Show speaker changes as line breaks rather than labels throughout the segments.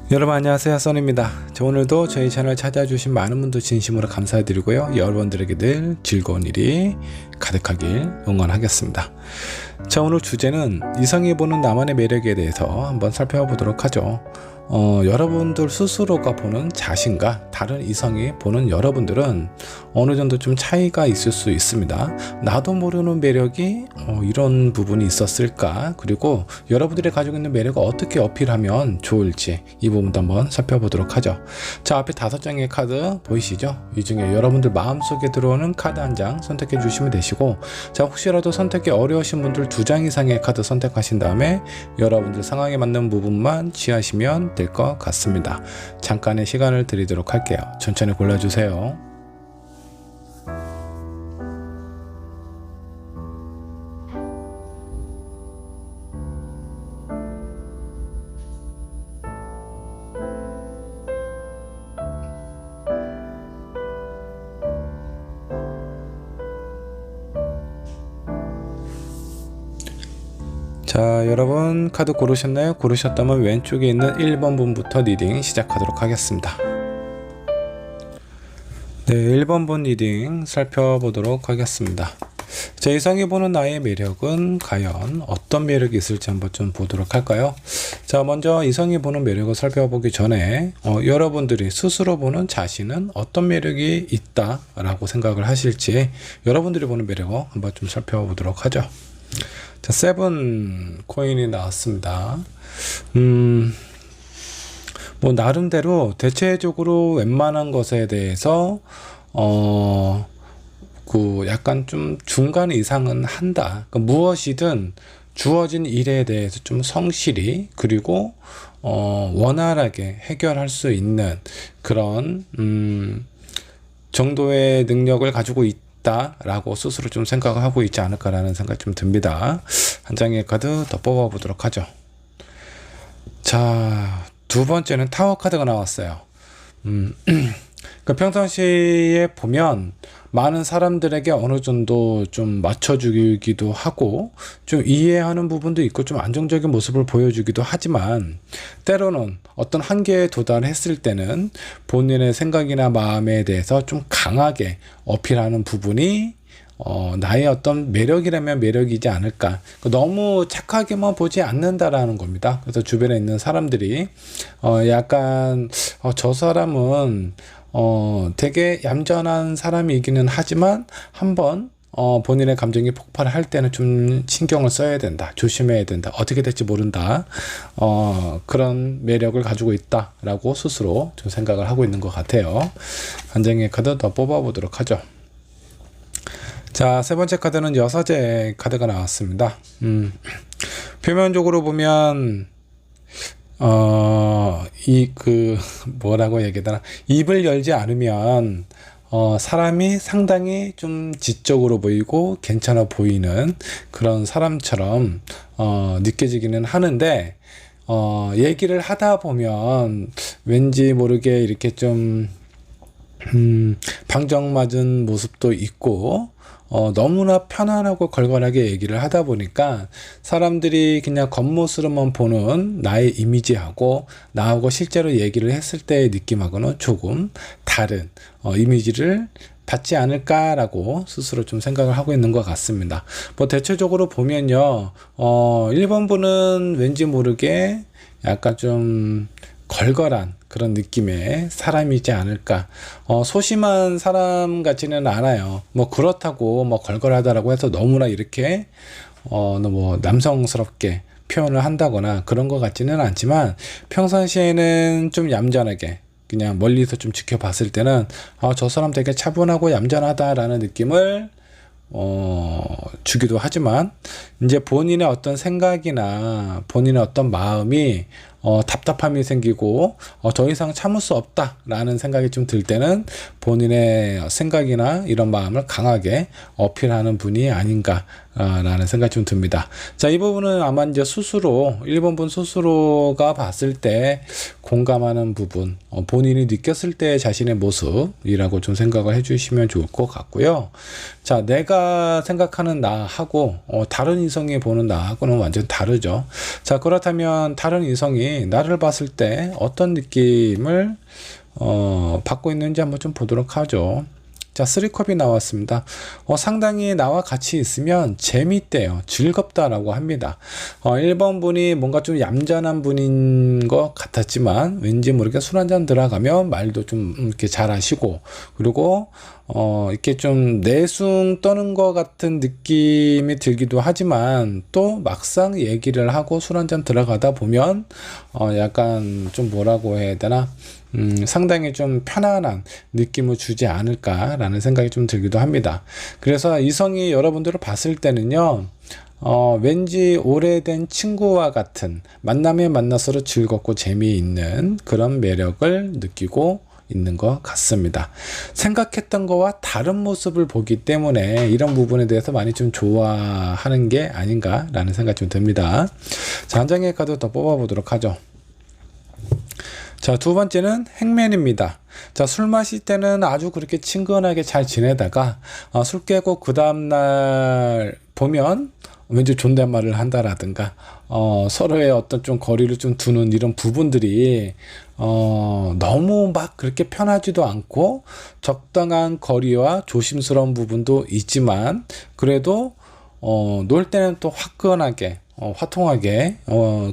여러분 안녕하세요, 써니입니다. 오늘도 저희 채널 찾아주신 많은 분들 진심으로 감사드리고요, 여러분들에게 늘 즐거운 일이 가득하길 응원하겠습니다. 자, 오늘 주제는 이성이 보는 나만의 매력에 대해서 한번 살펴보도록 하죠. 여러분들 스스로가 보는 자신과 다른 이성이 보는 여러분들은 어느 정도 좀 차이가 있을 수 있습니다. 나도 모르는 매력이 이런 부분이 있었을까, 그리고 여러분들이 가지고 있는 매력을 어떻게 어필하면 좋을지 이 부분도 한번 살펴보도록 하죠. 자, 앞에 5장의 카드 보이시죠? 이 중에 여러분들 마음속에 들어오는 카드 한 장 선택해 주시면 되시고, 자, 혹시라도 선택이 어려우신 분들 2장 이상의 카드 선택하신 다음에 여러분들 상황에 맞는 부분만 취하시면 될 것 같습니다. 잠깐의 시간을 드리도록 할게요. 천천히 골라주세요. 자, 여러분 카드 고르셨나요? 고르셨다면 왼쪽에 있는 1번 분부터 리딩 시작하도록 하겠습니다. 네, 1번 분 리딩 살펴보도록 하겠습니다. 자, 이성이 보는 나의 매력은 과연 어떤 매력이 있을지 한번 좀 보도록 할까요? 자, 먼저 이성이 보는 매력을 살펴보기 전에 여러분들이 스스로 보는 자신은 어떤 매력이 있다 라고 생각을 하실지, 여러분들이 보는 매력을 한번 좀 살펴보도록 하죠. 자, 7 코인이 나왔습니다. 뭐 나름대로 대체적으로 웬만한 것에 대해서 약간 좀 중간 이상은 한다. 그러니까 무엇이든 주어진 일에 대해서 좀 성실히, 그리고 원활하게 해결할 수 있는 그런 정도의 능력을 가지고 라고 스스로 좀 생각을 하고 있지 않을까라는 생각이 좀 듭니다. 한 장의 카드 더 뽑아 보도록 하죠. 자, 두 번째는 타워 카드가 나왔어요. 그 평상시에 보면 많은 사람들에게 어느 정도 좀 맞춰주기도 하고 좀 이해하는 부분도 있고 좀 안정적인 모습을 보여주기도 하지만, 때로는 어떤 한계에 도달했을 때는 본인의 생각이나 마음에 대해서 좀 강하게 어필하는 부분이 나의 어떤 매력이라면 매력이지 않을까. 너무 착하게만 보지 않는다라는 겁니다. 그래서 주변에 있는 사람들이 약간 저 사람은 되게 얌전한 사람이기는 하지만 한번 본인의 감정이 폭발할 때는 좀 신경을 써야 된다, 조심해야 된다, 어떻게 될지 모른다, 그런 매력을 가지고 있다 라고 스스로 좀 생각을 하고 있는 것 같아요. 한 장의 카드 더 뽑아 보도록 하죠. 자, 세 번째 카드는 여사제 카드가 나왔습니다. 표면적으로 보면 뭐라고 얘기하나, 입을 열지 않으면 사람이 상당히 좀 지적으로 보이고 괜찮아 보이는 그런 사람처럼 느껴지기는 하는데, 얘기를 하다 보면 왠지 모르게 이렇게 좀 방정맞은 모습도 있고, 너무나 편안하고 걸걸하게 얘기를 하다 보니까 사람들이 그냥 겉모습으로만 보는 나의 이미지하고 나하고 실제로 얘기를 했을 때의 느낌하고는 조금 다른 이미지를 받지 않을까라고 스스로 좀 생각을 하고 있는 것 같습니다. 뭐 대체적으로 보면요, 1번 분은 왠지 모르게 약간 좀 걸걸한 그런 느낌의 사람이지 않을까. 소심한 사람 같지는 않아요. 뭐 그렇다고 뭐 걸걸하다라고 해서 너무나 이렇게 너무 남성스럽게 표현을 한다거나 그런 것 같지는 않지만, 평상시에는 좀 얌전하게 그냥 멀리서 좀 지켜봤을 때는 저 사람 되게 차분하고 얌전하다라는 느낌을 주기도 하지만, 이제 본인의 어떤 생각이나 본인의 어떤 마음이 답답함이 생기고 더 이상 참을 수 없다라는 생각이 좀 들 때는 본인의 생각이나 이런 마음을 강하게 어필하는 분이 아닌가 라는 생각이 좀 듭니다. 자, 이 부분은 아마 이제 스스로 1번 분 스스로가 봤을 때 공감하는 부분, 본인이 느꼈을 때 자신의 모습이라고 좀 생각을 해주시면 좋을 것 같고요. 자, 내가 생각하는 나하고 다른 이성이 보는 나하고는 완전 다르죠. 자, 그렇다면 다른 이성이 이성이 나를 봤을 때 어떤 느낌을 받고 있는지 한번 좀 보도록 하죠. 자, 3컵이 나왔습니다. 상당히 나와 같이 있으면 재밌대요. 즐겁다라고 합니다. 1번 분이 뭔가 좀 얌전한 분인 것 같았지만 왠지 모르게 술 한잔 들어가면 말도 좀 이렇게 잘하시고, 그리고 이렇게 좀 내숭 떠는 것 같은 느낌이 들기도 하지만 또 막상 얘기를 하고 술 한잔 들어가다 보면 약간 좀 뭐라고 해야 되나, 상당히 좀 편안한 느낌을 주지 않을까라는 생각이 좀 들기도 합니다. 그래서 이성이 여러분들을 봤을 때는요, 왠지 오래된 친구와 같은 만남에 만나서로 즐겁고 재미있는 그런 매력을 느끼고 있는 것 같습니다. 생각했던 거와 다른 모습을 보기 때문에 이런 부분에 대해서 많이 좀 좋아하는 게 아닌가라는 생각이 좀 듭니다. 자, 한 장의 카드 더 뽑아보도록 하죠. 자, 두 번째는 행맨입니다. 자, 술 마실 때는 아주 그렇게 친근하게 잘 지내다가 술 깨고 그 다음날 보면 왠지 존댓말을 한다라든가 서로의 어떤 좀 거리를 좀 두는 이런 부분들이 너무 막 그렇게 편하지도 않고 적당한 거리와 조심스러운 부분도 있지만 그래도 놀 때는 또 화끈하게 화통하게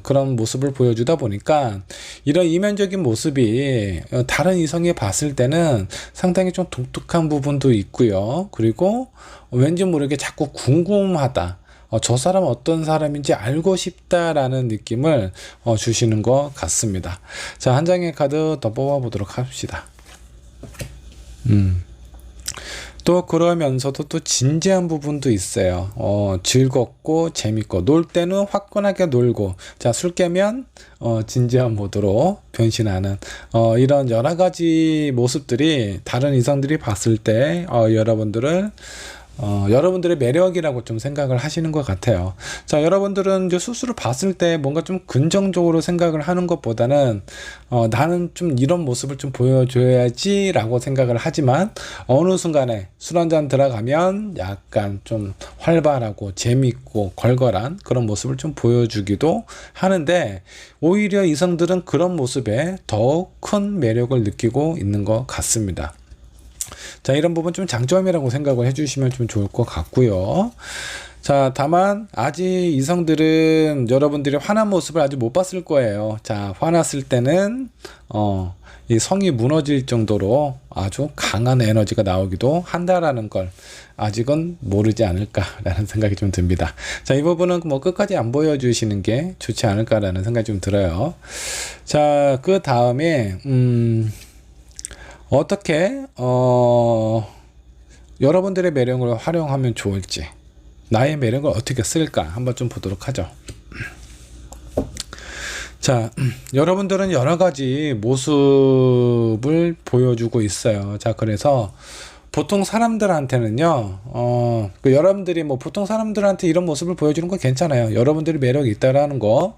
그런 모습을 보여주다 보니까 이런 이면적인 모습이 다른 이성이 봤을 때는 상당히 좀 독특한 부분도 있고요. 그리고 왠지 모르게 자꾸 궁금하다. 저 사람은 어떤 사람인지 알고 싶다라는 느낌을 주시는 것 같습니다. 자, 한 장의 카드 더 뽑아보도록 합시다. 또 그러면서도 또 진지한 부분도 있어요. 즐겁고 재밌고 놀 때는 화끈하게 놀고, 자, 술 깨면 진지한 모드로 변신하는 이런 여러 가지 모습들이 다른 이성들이 봤을 때 여러분들의 매력이라고 좀 생각을 하시는 것 같아요. 자, 여러분들은 이제 스스로 봤을 때 뭔가 좀 긍정적으로 생각을 하는 것보다는 나는 좀 이런 모습을 좀 보여줘야지 라고 생각을 하지만 어느 순간에 술 한잔 들어가면 약간 좀 활발하고 재밌고 걸걸한 그런 모습을 좀 보여주기도 하는데 오히려 이성들은 그런 모습에 더욱 큰 매력을 느끼고 있는 것 같습니다. 자, 이런 부분 좀 장점이라고 생각을 해주시면 좀 좋을 것 같고요. 자, 다만 아직 이성들은 여러분들이 화난 모습을 아직 못 봤을 거예요. 자, 화났을 때는 이 성이 무너질 정도로 아주 강한 에너지가 나오기도 한다라는 걸 아직은 모르지 않을까라는 생각이 좀 듭니다. 자, 이 부분은 뭐 끝까지 안 보여주시는 게 좋지 않을까라는 생각이 좀 들어요. 자, 그 다음에 어떻게 여러분들의 매력을 활용하면 좋을지, 나의 매력을 어떻게 쓸까 한번 좀 보도록 하죠. 자, 여러분들은 여러 가지 모습을 보여주고 있어요. 자, 그래서 보통 사람들한테는요, 여러분들이 뭐 보통 사람들한테 이런 모습을 보여주는 건 괜찮아요. 여러분들이 매력이 있다라는 거,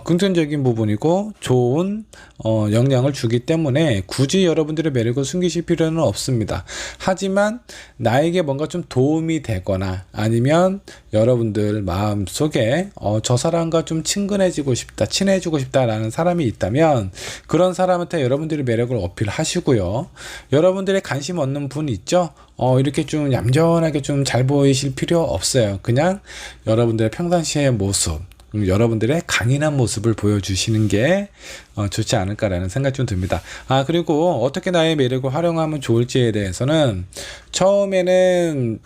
긍정적인 부분이고 좋은 영향을 주기 때문에 굳이 여러분들의 매력을 숨기실 필요는 없습니다. 하지만 나에게 뭔가 좀 도움이 되거나 아니면 여러분들 마음속에 저 사람과 좀 친근해지고 싶다, 친해지고 싶다라는 사람이 있다면 그런 사람한테 여러분들의 매력을 어필하시고요. 여러분들의 관심 얻는 분이 있죠? 이렇게 좀 얌전하게 좀 잘 보이실 필요 없어요. 그냥 여러분들의 평상시의 모습, 여러분들의 강인한 모습을 보여주시는 게 좋지 않을까라는 생각이 좀 듭니다. 그리고 어떻게 나의 매력을 활용하면 좋을지에 대해서는 처음에는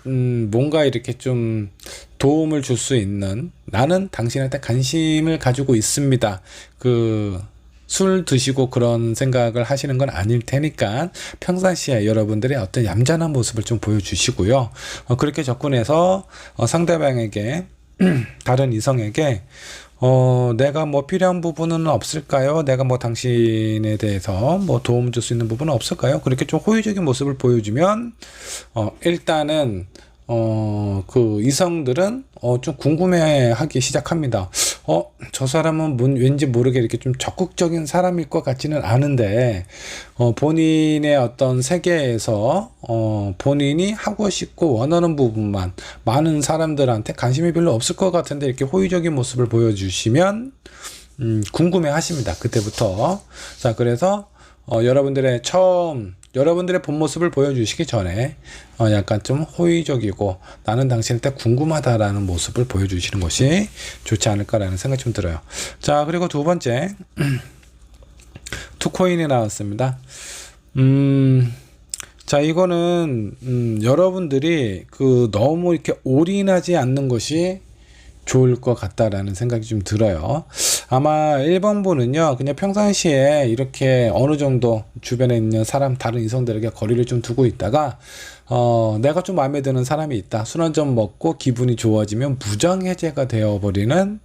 뭔가 이렇게 좀 도움을 줄 수 있는, 나는 당신한테 관심을 가지고 있습니다, 술 드시고 그런 생각을 하시는 건 아닐 테니까 평상시에 여러분들의 어떤 얌전한 모습을 좀 보여주시고요. 그렇게 접근해서 상대방에게 다른 이성에게 내가 뭐 필요한 부분은 없을까요? 내가 뭐 당신에 대해서 뭐 도움 줄 수 있는 부분은 없을까요? 그렇게 좀 호의적인 모습을 보여주면 일단은 그 이성들은 좀 궁금해하기 시작합니다. 저 사람은 왠지 모르게 이렇게 좀 적극적인 사람일 것 같지는 않은데 본인의 어떤 세계에서 본인이 하고 싶고 원하는 부분만 많은 사람들한테 관심이 별로 없을 것 같은데 이렇게 호의적인 모습을 보여주시면 궁금해 하십니다. 그때부터. 자, 그래서 여러분들의 본 모습을 보여주시기 전에 약간 좀 호의적이고 나는 당신한테 궁금하다라는 모습을 보여주시는 것이 좋지 않을까라는 생각이 좀 들어요. 자, 그리고 두 번째 투코인이 나왔습니다. 자, 이거는 여러분들이 너무 이렇게 올인하지 않는 것이 좋을 것 같다라는 생각이 좀 들어요. 아마 1번분은요, 그냥 평상시에 이렇게 어느 정도 주변에 있는 다른 이성들에게 거리를 좀 두고 있다가, 내가 좀 마음에 드는 사람이 있다. 술 한잔 먹고 기분이 좋아지면 무장해제가 되어버리는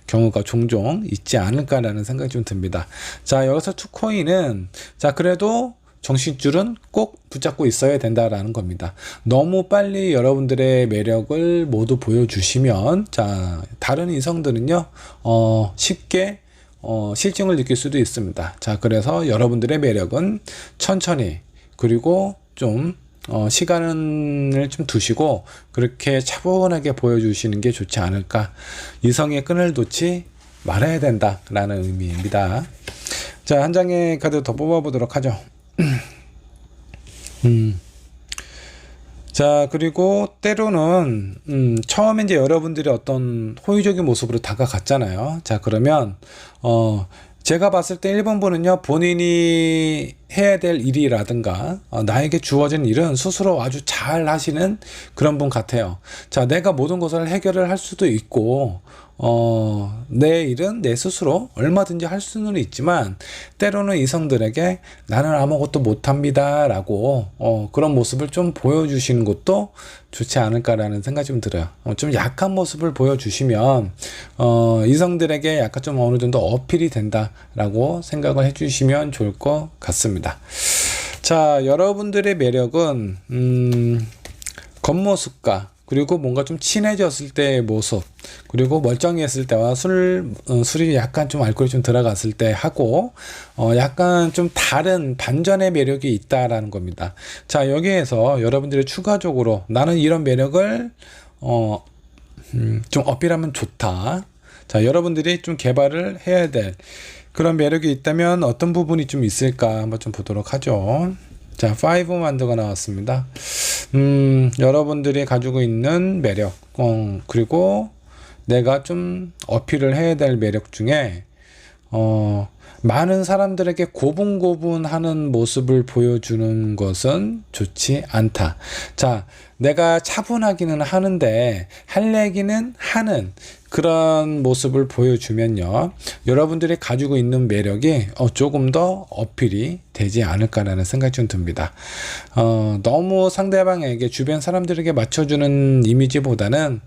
경우가 종종 있지 않을까라는 생각이 좀 듭니다. 자, 여기서 투코인은, 자, 그래도 정신줄은 꼭 붙잡고 있어야 된다라는 겁니다. 너무 빨리 여러분들의 매력을 모두 보여주시면, 자, 다른 이성들은요, 쉽게 실증을 느낄 수도 있습니다. 자, 그래서 여러분들의 매력은 천천히, 그리고 좀 시간을 좀 두시고 그렇게 차분하게 보여주시는 게 좋지 않을까. 이성의 끈을 놓지 말아야 된다라는 의미입니다. 자, 한 장의 카드 더 뽑아보도록 하죠. 자, 그리고 때로는 처음에 이제 여러분들이 어떤 호의적인 모습으로 다가갔잖아요. 자, 그러면 제가 봤을 때 1번분은요, 본인이 해야 될 일이라든가 나에게 주어진 일은 스스로 아주 잘 하시는 그런 분 같아요. 자, 내가 모든 것을 해결을 할 수도 있고 내 일은 내 스스로 얼마든지 할 수는 있지만 때로는 이성들에게 나는 아무것도 못합니다 라고 그런 모습을 좀 보여주시는 것도 좋지 않을까라는 생각이 좀 들어요. 좀 약한 모습을 보여주시면 이성들에게 약간 좀 어느 정도 어필이 된다라고 생각을 해주시면 좋을 것 같습니다. 자, 여러분들의 매력은 겉모습과 그리고 뭔가 좀 친해졌을 때의 모습, 그리고 멀쩡했을 때와 술이 약간 좀 알코올이 좀 들어갔을 때 하고 약간 좀 다른 반전의 매력이 있다라는 겁니다. 자, 여기에서 여러분들이 추가적으로 나는 이런 매력을 좀 어필하면 좋다. 자, 여러분들이 좀 개발을 해야 될 그런 매력이 있다면 어떤 부분이 좀 있을까 한번 좀 보도록 하죠. 자, 5 만드가 나왔습니다. 여러분들이 가지고 있는 매력, 그리고 내가 좀 어필을 해야 될 매력 중에, 많은 사람들에게 고분고분하는 모습을 보여주는 것은 좋지 않다. 자, 내가 차분하기는 하는데 할 얘기는 하는 그런 모습을 보여주면요, 여러분들이 가지고 있는 매력이 조금 더 어필이 되지 않을까라는 생각이 좀 듭니다. 너무 상대방에게 주변 사람들에게 맞춰주는 이미지보다는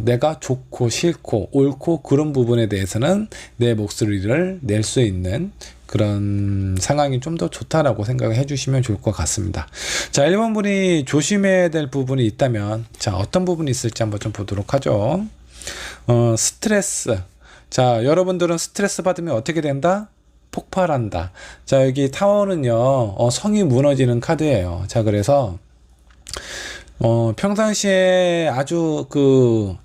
내가 좋고 싫고 옳고 그런 부분에 대해서는 내 목소리를 낼 수 있는 그런 상황이 좀 더 좋다라고 생각을 해주시면 좋을 것 같습니다. 자, 1번 분이 조심해야 될 부분이 있다면, 자, 어떤 부분이 있을지 한번 좀 보도록 하죠. 스트레스. 자, 여러분들은 스트레스 받으면 어떻게 된다? 폭발한다. 자, 여기 타워는요, 성이 무너지는 카드예요. 자, 그래서 평상시에 아주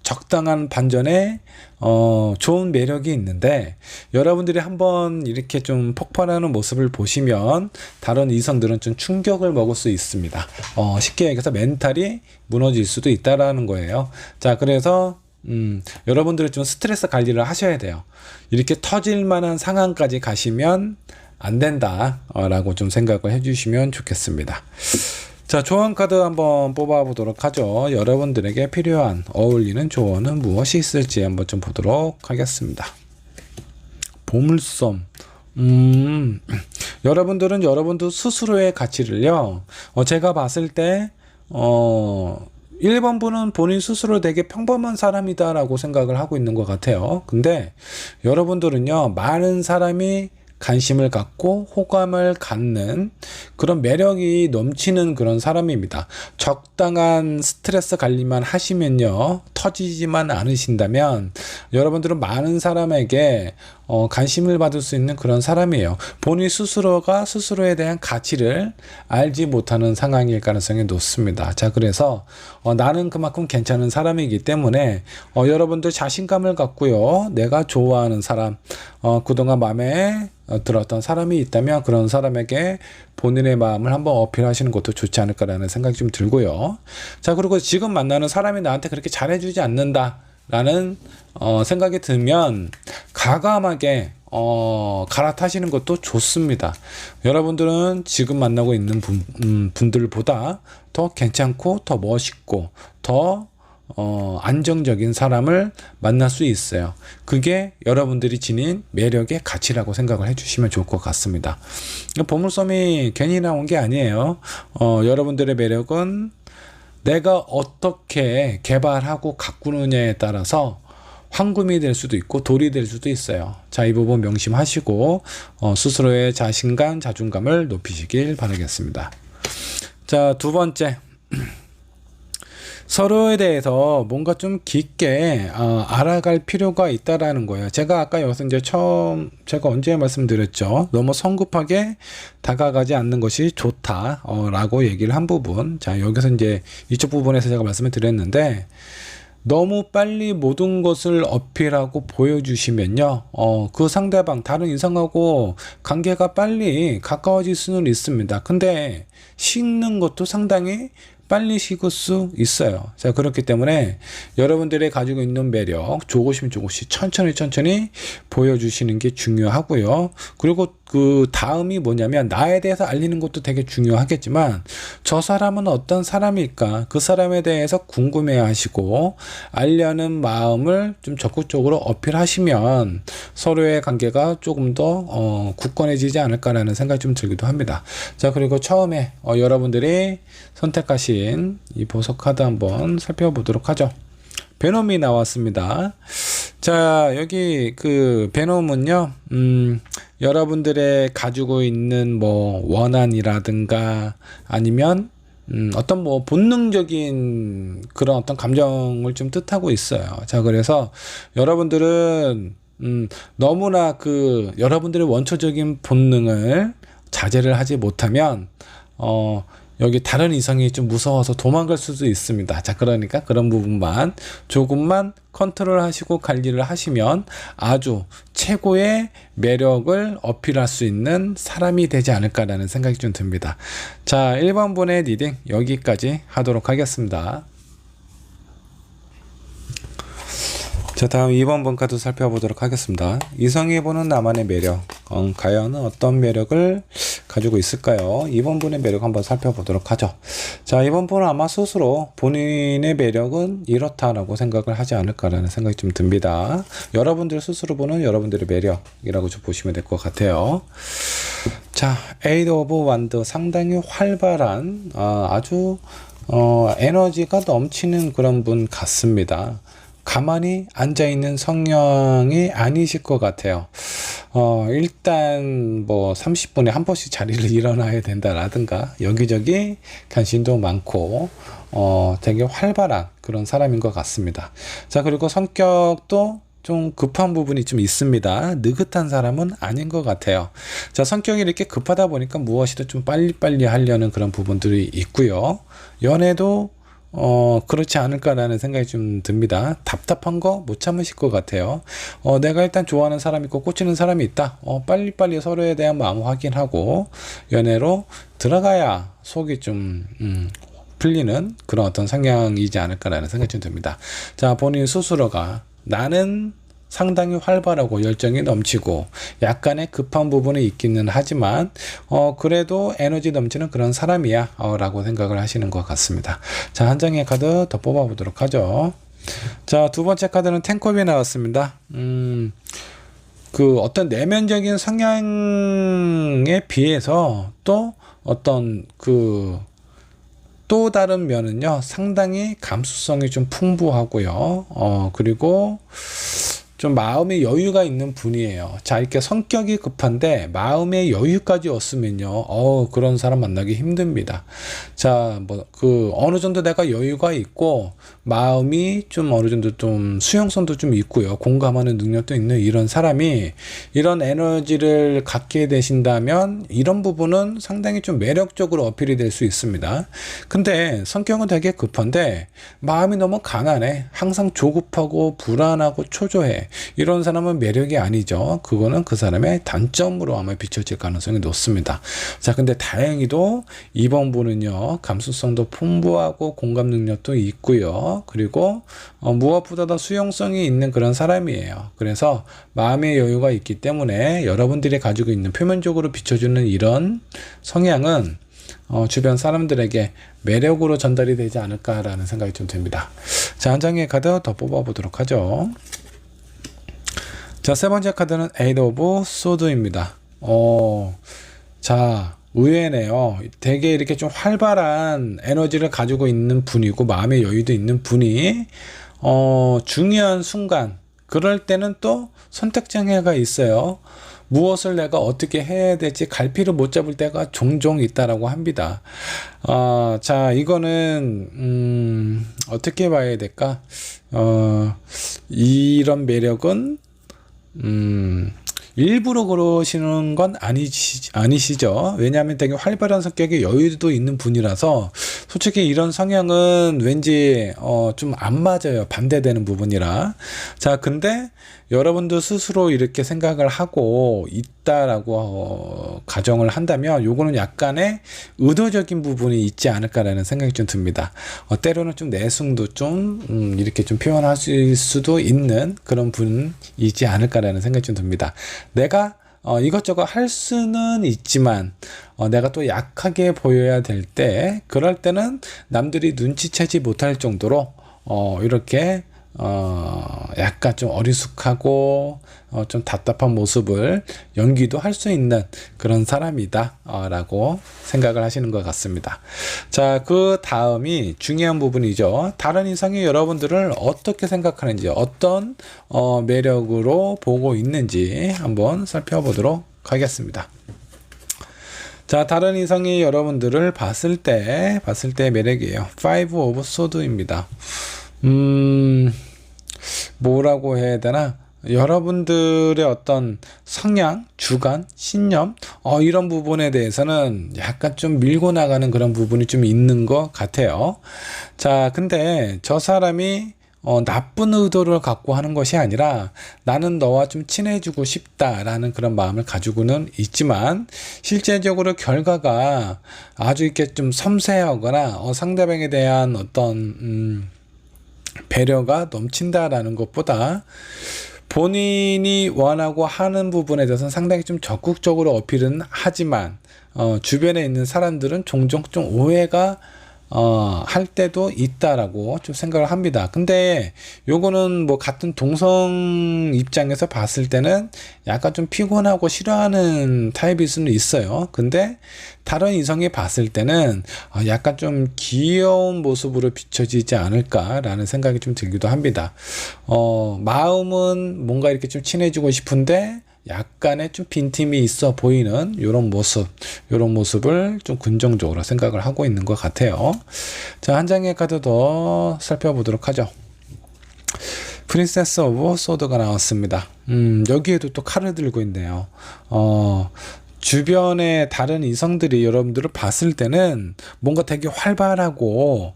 적당한 반전에 좋은 매력이 있는데 여러분들이 한번 이렇게 좀 폭발하는 모습을 보시면 다른 이성들은 좀 충격을 먹을 수 있습니다. 쉽게 얘기해서 멘탈이 무너질 수도 있다라는 거예요. 자, 그래서 여러분들이 좀 스트레스 관리를 하셔야 돼요. 이렇게 터질 만한 상황까지 가시면 안 된다 라고 좀 생각을 해주시면 좋겠습니다. 자, 조언 카드 한번 뽑아보도록 하죠. 여러분들에게 필요한 어울리는 조언은 무엇이 있을지 한번 좀 보도록 하겠습니다. 보물섬. 여러분들은 여러분들 스스로의 가치를요, 제가 봤을 때 1번 분은 본인 스스로 되게 평범한 사람이다 라고 생각을 하고 있는 것 같아요. 근데 여러분들은요, 많은 사람이 관심을 갖고 호감을 갖는 그런 매력이 넘치는 그런 사람입니다. 적당한 스트레스 관리만 하시면요, 터지지만 않으신다면 여러분들은 많은 사람에게 관심을 받을 수 있는 그런 사람이에요. 본인 스스로가 스스로에 대한 가치를 알지 못하는 상황일 가능성이 높습니다. 자, 그래서 나는 그만큼 괜찮은 사람이기 때문에 여러분들 자신감을 갖고요. 내가 좋아하는 사람, 그동안 마음에 들었던 사람이 있다면 그런 사람에게 본인의 마음을 한번 어필하시는 것도 좋지 않을까라는 생각이 좀 들고요. 자, 그리고 지금 만나는 사람이 나한테 그렇게 잘해주지 않는다 라는 생각이 들면 과감하게 갈아타시는 것도 좋습니다. 여러분들은 지금 만나고 있는 분들보다 더 괜찮고 더 멋있고 더 안정적인 사람을 만날 수 있어요. 그게 여러분들이 지닌 매력의 가치라고 생각을 해주시면 좋을 것 같습니다. 보물섬이 괜히 나온 게 아니에요. 여러분들의 매력은 내가 어떻게 개발하고 가꾸느냐에 따라서 황금이 될 수도 있고 돌이 될 수도 있어요. 자, 이 부분 명심하시고 스스로의 자신감, 자존감을 높이시길 바라겠습니다. 자, 두 번째. 서로에 대해서 뭔가 좀 깊게 알아갈 필요가 있다라는 거예요. 제가 아까 여기서 이제 제가 언제 말씀드렸죠. 너무 성급하게 다가가지 않는 것이 좋다라고 얘기를 한 부분. 자, 여기서 이제 이쪽 부분에서 제가 말씀을 드렸는데 너무 빨리 모든 것을 어필하고 보여주시면요, 그 상대방, 다른 이성하고 관계가 빨리 가까워질 수는 있습니다. 근데 식는 것도 상당히 빨리 식을 수 있어요. 자, 그렇기 때문에 여러분들이 가지고 있는 매력 조금씩 천천히 보여주시는 게 중요하고요. 그리고 그 다음이 뭐냐면 나에 대해서 알리는 것도 되게 중요하겠지만 저 사람은 어떤 사람일까? 그 사람에 대해서 궁금해 하시고 알려는 마음을 좀 적극적으로 어필하시면 서로의 관계가 조금 더 굳건해지지 않을까라는 생각이 좀 들기도 합니다. 자, 그리고 처음에 여러분들이 선택하신 이 보석 카드 한번 살펴보도록 하죠. 베놈이 나왔습니다. 자, 여기 그 베놈은요, 여러분들의 가지고 있는 뭐 원한이라든가 아니면 어떤 뭐 본능적인 그런 어떤 감정을 좀 뜻하고 있어요. 자, 그래서 여러분들은 너무나 그 여러분들의 원초적인 본능을 자제를 하지 못하면 여기 다른 이성이 좀 무서워서 도망갈 수도 있습니다. 자, 그러니까 그런 부분만 조금만 컨트롤 하시고 관리를 하시면 아주 최고의 매력을 어필할 수 있는 사람이 되지 않을까라는 생각이 좀 듭니다. 자, 1번 분의 리딩 여기까지 하도록 하겠습니다. 자, 다음 2번 분 카드 살펴보도록 하겠습니다. 이성이 보는 나만의 매력, 과연 어떤 매력을 가지고 있을까요? 2번 분의 매력 한번 살펴보도록 하죠. 자, 2번 분은 아마 스스로 본인의 매력은 이렇다라고 생각을 하지 않을까라는 생각이 좀 듭니다. 여러분들 스스로 보는 여러분들의 매력이라고 좀 보시면 될 것 같아요. 자, 에이드 오브 완드 상당히 활발한 아주 에너지가 넘치는 그런 분 같습니다. 가만히 앉아있는 성향이 아니실 것 같아요. 일단 뭐 30분에 한 번씩 자리를 일어나야 된다라든가 여기저기 관심도 많고 되게 활발한 그런 사람인 것 같습니다. 자, 그리고 성격도 좀 급한 부분이 좀 있습니다. 느긋한 사람은 아닌 것 같아요. 자, 성격이 이렇게 급하다 보니까 무엇이든 좀 빨리빨리 하려는 그런 부분들이 있고요. 연애도 그렇지 않을까라는 생각이 좀 듭니다. 답답한 거 못 참으실 것 같아요. 내가 일단 좋아하는 사람이 있고 꽂히는 사람이 있다. 빨리빨리 서로에 대한 마음 확인하고 연애로 들어가야 속이 좀 풀리는 그런 어떤 성향이지 않을까라는 생각이 좀 듭니다. 자, 본인 스스로가 나는 상당히 활발하고 열정이 넘치고 약간의 급한 부분이 있기는 하지만 그래도 에너지 넘치는 그런 사람이야 라고 생각을 하시는 것 같습니다. 자, 한 장의 카드 더 뽑아 보도록 하죠. 자, 두 번째 카드는 텐컵이 나왔습니다. 그 어떤 내면적인 성향에 비해서 또 어떤 또 다른 면은요, 상당히 감수성이 좀 풍부하고요. 그리고 좀 마음의 여유가 있는 분이에요. 자, 이렇게 성격이 급한데 마음의 여유까지 없으면요, 그런 사람 만나기 힘듭니다. 자, 뭐 어느 정도 내가 여유가 있고 마음이 좀 어느 정도 좀 수용성도 좀 있고요, 공감하는 능력도 있는 이런 사람이 이런 에너지를 갖게 되신다면 이런 부분은 상당히 좀 매력적으로 어필이 될 수 있습니다. 근데 성격은 되게 급한데 마음이 너무 가난해. 항상 조급하고 불안하고 초조해. 이런 사람은 매력이 아니죠. 그거는 그 사람의 단점으로 아마 비춰질 가능성이 높습니다. 자, 근데 다행히도 이번 분은요, 감수성도 풍부하고 공감 능력도 있고요, 그리고 무엇보다도 수용성이 있는 그런 사람이에요. 그래서 마음의 여유가 있기 때문에 여러분들이 가지고 있는 표면적으로 비춰주는 이런 성향은 주변 사람들에게 매력으로 전달이 되지 않을까라는 생각이 좀 듭니다. 자, 한 장의 카드 더 뽑아보도록 하죠. 자, 세 번째 카드는 에이드 오브 소드입니다. 자, 의외네요. 되게 이렇게 좀 활발한 에너지를 가지고 있는 분이고 마음의 여유도 있는 분이 중요한 순간, 그럴 때는 또 선택장애가 있어요. 무엇을 내가 어떻게 해야 될지 갈피를 못 잡을 때가 종종 있다라고 합니다. 자, 이거는 어떻게 봐야 될까? 이런 매력은 일부러 그러시는 건 아니시죠. 왜냐하면 되게 활발한 성격에 여유도 있는 분이라서 솔직히 이런 성향은 왠지 좀 안 맞아요. 반대되는 부분이라. 자, 근데 여러분도 스스로 이렇게 생각을 하고 있다라고 가정을 한다면 요거는 약간의 의도적인 부분이 있지 않을까라는 생각이 좀 듭니다. 때로는 좀 내숭도 좀 이렇게 좀 표현하실 수도 있는 그런 분이지 않을까라는 생각이 좀 듭니다. 내가 이것저것 할 수는 있지만 내가 또 약하게 보여야 될 때, 그럴 때는 남들이 눈치채지 못할 정도로 이렇게 약간 좀 어리숙하고 좀 답답한 모습을 연기도 할 수 있는 그런 사람이다 라고 생각을 하시는 것 같습니다. 자, 그 다음이 중요한 부분이죠. 다른 이성이 여러분들을 어떻게 생각하는지, 어떤 매력으로 보고 있는지 한번 살펴보도록 하겠습니다. 자, 다른 이성이 여러분들을 봤을 때 매력이에요. 5 오브 소드입니다. 뭐라고 해야 되나? 여러분들의 어떤 성향, 주관, 신념, 이런 부분에 대해서는 약간 좀 밀고 나가는 그런 부분이 좀 있는 것 같아요. 자, 근데 저 사람이 나쁜 의도를 갖고 하는 것이 아니라 나는 너와 좀 친해지고 싶다라는 그런 마음을 가지고는 있지만, 실제적으로 결과가 아주 이렇게 좀 섬세하거나 상대방에 대한 어떤 배려가 넘친다라는 것보다 본인이 원하고 하는 부분에 대해서는 상당히 좀 적극적으로 어필은 하지만 주변에 있는 사람들은 종종 좀 오해가 할 때도 있다라고 좀 생각을 합니다. 근데 요거는 뭐 같은 동성 입장에서 봤을 때는 약간 좀 피곤하고 싫어하는 타입일 수는 있어요. 근데 다른 이성이 봤을 때는 약간 좀 귀여운 모습으로 비춰지지 않을까라는 생각이 좀 들기도 합니다. 마음은 뭔가 이렇게 좀 친해지고 싶은데 약간의 좀 빈틈이 있어 보이는 이런 모습을 좀 긍정적으로 생각을 하고 있는 것 같아요. 자, 한 장의 카드 더 살펴보도록 하죠. 프린세스 오브 소드가 나왔습니다. 여기에도 또 칼을 들고 있네요. 주변의 다른 이성들이 여러분들을 봤을 때는 뭔가 되게 활발하고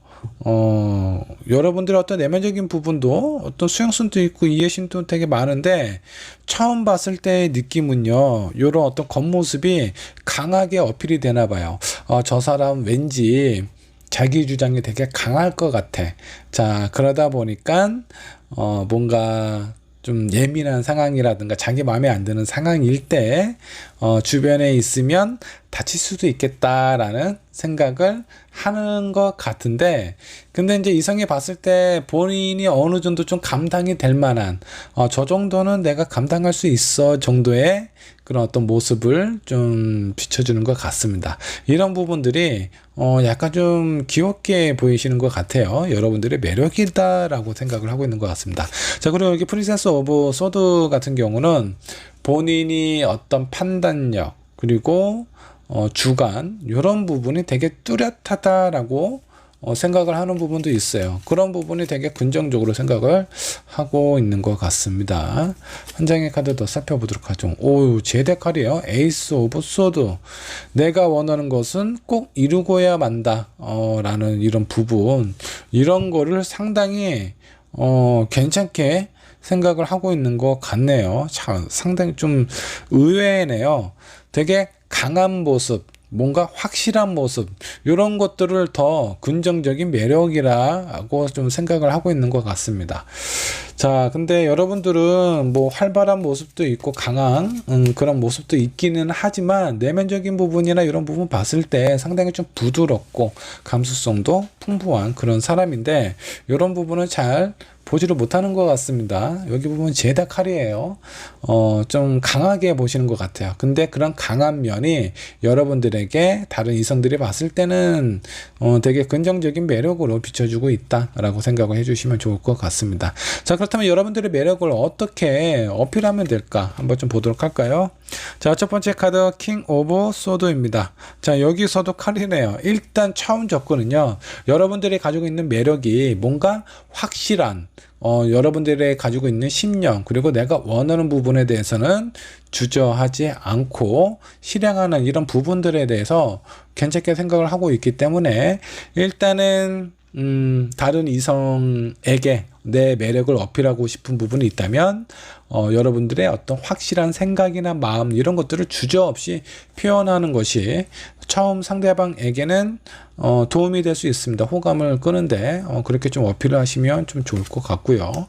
여러분들의 어떤 내면적인 부분도 어떤 수용성도 있고 이해심도 되게 많은데, 처음 봤을 때의 느낌은요, 요런 어떤 겉모습이 강하게 어필이 되나 봐요. 저 사람 왠지 자기 주장이 되게 강할 것 같아. 자, 그러다 보니까 뭔가 좀 예민한 상황이라든가 자기 마음에 안 드는 상황일 때 주변에 있으면 다칠 수도 있겠다라는 생각을 하는 것 같은데, 근데 이제 이성이 봤을 때 본인이 어느 정도 좀 감당이 될 만한 저 정도는 내가 감당할 수 있어 정도의 그런 어떤 모습을 좀 비춰주는 것 같습니다. 이런 부분들이 약간 좀 귀엽게 보이시는 것 같아요. 여러분들의 매력이다라고 생각을 하고 있는 것 같습니다. 자, 그리고 여기 프린세스 오브 소드 같은 경우는 본인이 어떤 판단력 그리고 주관 이런 부분이 되게 뚜렷하다라고 생각을 하는 부분도 있어요. 그런 부분이 되게 긍정적으로 생각을 하고 있는 것 같습니다. 한 장의 카드 더 살펴보도록 하죠. 오, 제대 칼이에요. 에이스 오브 소드. 내가 원하는 것은 꼭 이루고야 만다. 라는 이런 부분. 이런 거를 상당히 괜찮게 생각을 하고 있는 것 같네요. 참, 상당히 좀 의외네요. 되게 강한 모습, 뭔가 확실한 모습, 이런 것들을 더 긍정적인 매력이라고 좀 생각을 하고 있는 것 같습니다. 자, 근데 여러분들은 뭐 활발한 모습도 있고 강한 그런 모습도 있기는 하지만 내면적인 부분이나 이런 부분 봤을 때 상당히 좀 부드럽고 감수성도 풍부한 그런 사람인데 이런 부분은 잘 보지를 못하는 것 같습니다. 여기 보면 제다 칼이에요. 좀 강하게 보시는 것 같아요. 근데 그런 강한 면이 여러분들에게 다른 이성들이 봤을 때는 되게 긍정적인 매력으로 비춰주고 있다라고 생각을 해주시면 좋을 것 같습니다. 자, 그렇다면 여러분들의 매력을 어떻게 어필하면 될까 한번 좀 보도록 할까요? 자, 첫 번째 카드 킹 오브 소드입니다. 자, 여기서도 칼이네요. 일단 처음 접근은요, 여러분들이 가지고 있는 매력이 뭔가 확실한 여러분들이 가지고 있는 신념 그리고 내가 원하는 부분에 대해서는 주저하지 않고 실행하는 이런 부분들에 대해서 괜찮게 생각을 하고 있기 때문에 일단은 다른 이성에게 내 매력을 어필하고 싶은 부분이 있다면 여러분들의 어떤 확실한 생각이나 마음 이런 것들을 주저없이 표현하는 것이 처음 상대방에게는 도움이 될 수 있습니다. 호감을 끄는데 그렇게 좀 어필을 하시면 좀 좋을 것 같고요.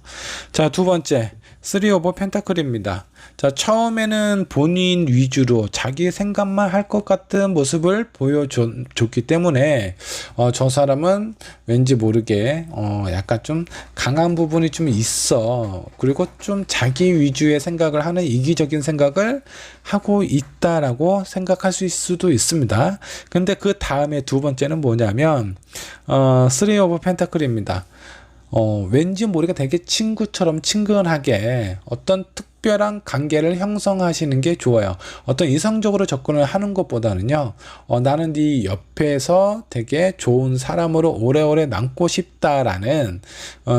자, 두 번째 쓰리 오브 펜타클입니다. 자, 처음에는 본인 위주로 자기 생각만 할 것 같은 모습을 보여줬기 때문에 저 사람은 왠지 모르게 약간 좀 강한 부분이 좀 있어. 그리고 좀 자기 위주의 생각을 하는 이기적인 생각을 하고 있다라고 생각할 수도 있습니다. 근데 그 다음에 두 번째는 뭐냐면 쓰리 오브 펜타클입니다. 왠지 모르게 되게 친구처럼 친근하게 어떤 특별한 관계를 형성하시는 게 좋아요. 어떤 이성적으로 접근을 하는 것보다는요, 나는 네 옆에서 되게 좋은 사람으로 오래오래 남고 싶다라는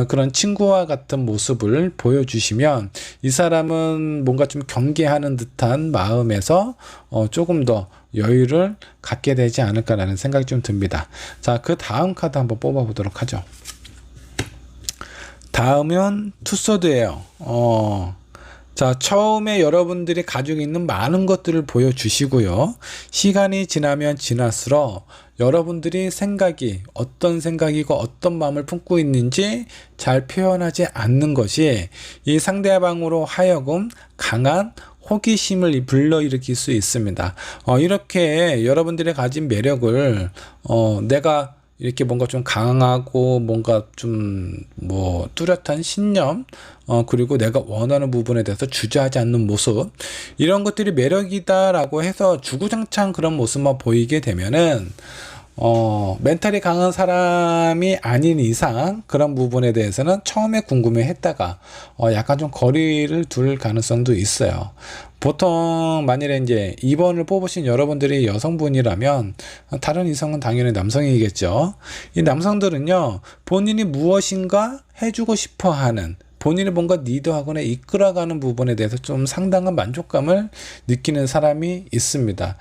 그런 친구와 같은 모습을 보여주시면 이 사람은 뭔가 좀 경계하는 듯한 마음에서 조금 더 여유를 갖게 되지 않을까라는 생각이 좀 듭니다. 자, 그 다음 카드 한번 뽑아보도록 하죠. 다음은 투소드예요. 자, 처음에 여러분들이 가지고 있는 많은 것들을 보여주시고요. 시간이 지나면 지날수록 여러분들이 생각이 어떤 생각이고 어떤 마음을 품고 있는지 잘 표현하지 않는 것이 이 상대방으로 하여금 강한 호기심을 불러일으킬 수 있습니다. 이렇게 여러분들이 가진 매력을 내가 이렇게 뭔가 좀 강하고 뭔가 좀 뭐 뚜렷한 신념 그리고 내가 원하는 부분에 대해서 주저하지 않는 모습 이런 것들이 매력이다라고 해서 주구장창 그런 모습만 보이게 되면은 멘탈이 강한 사람이 아닌 이상 그런 부분에 대해서는 처음에 궁금해 했다가 약간 좀 거리를 둘 가능성도 있어요. 보통 만일에 이제 2번을 뽑으신 여러분들이 여성분이라면 다른 이성은 당연히 남성이겠죠. 이 남성들은요, 본인이 무엇인가 해주고 싶어 하는 본인이 뭔가 리드하거나 이끌어가는 부분에 대해서 좀 상당한 만족감을 느끼는 사람이 있습니다.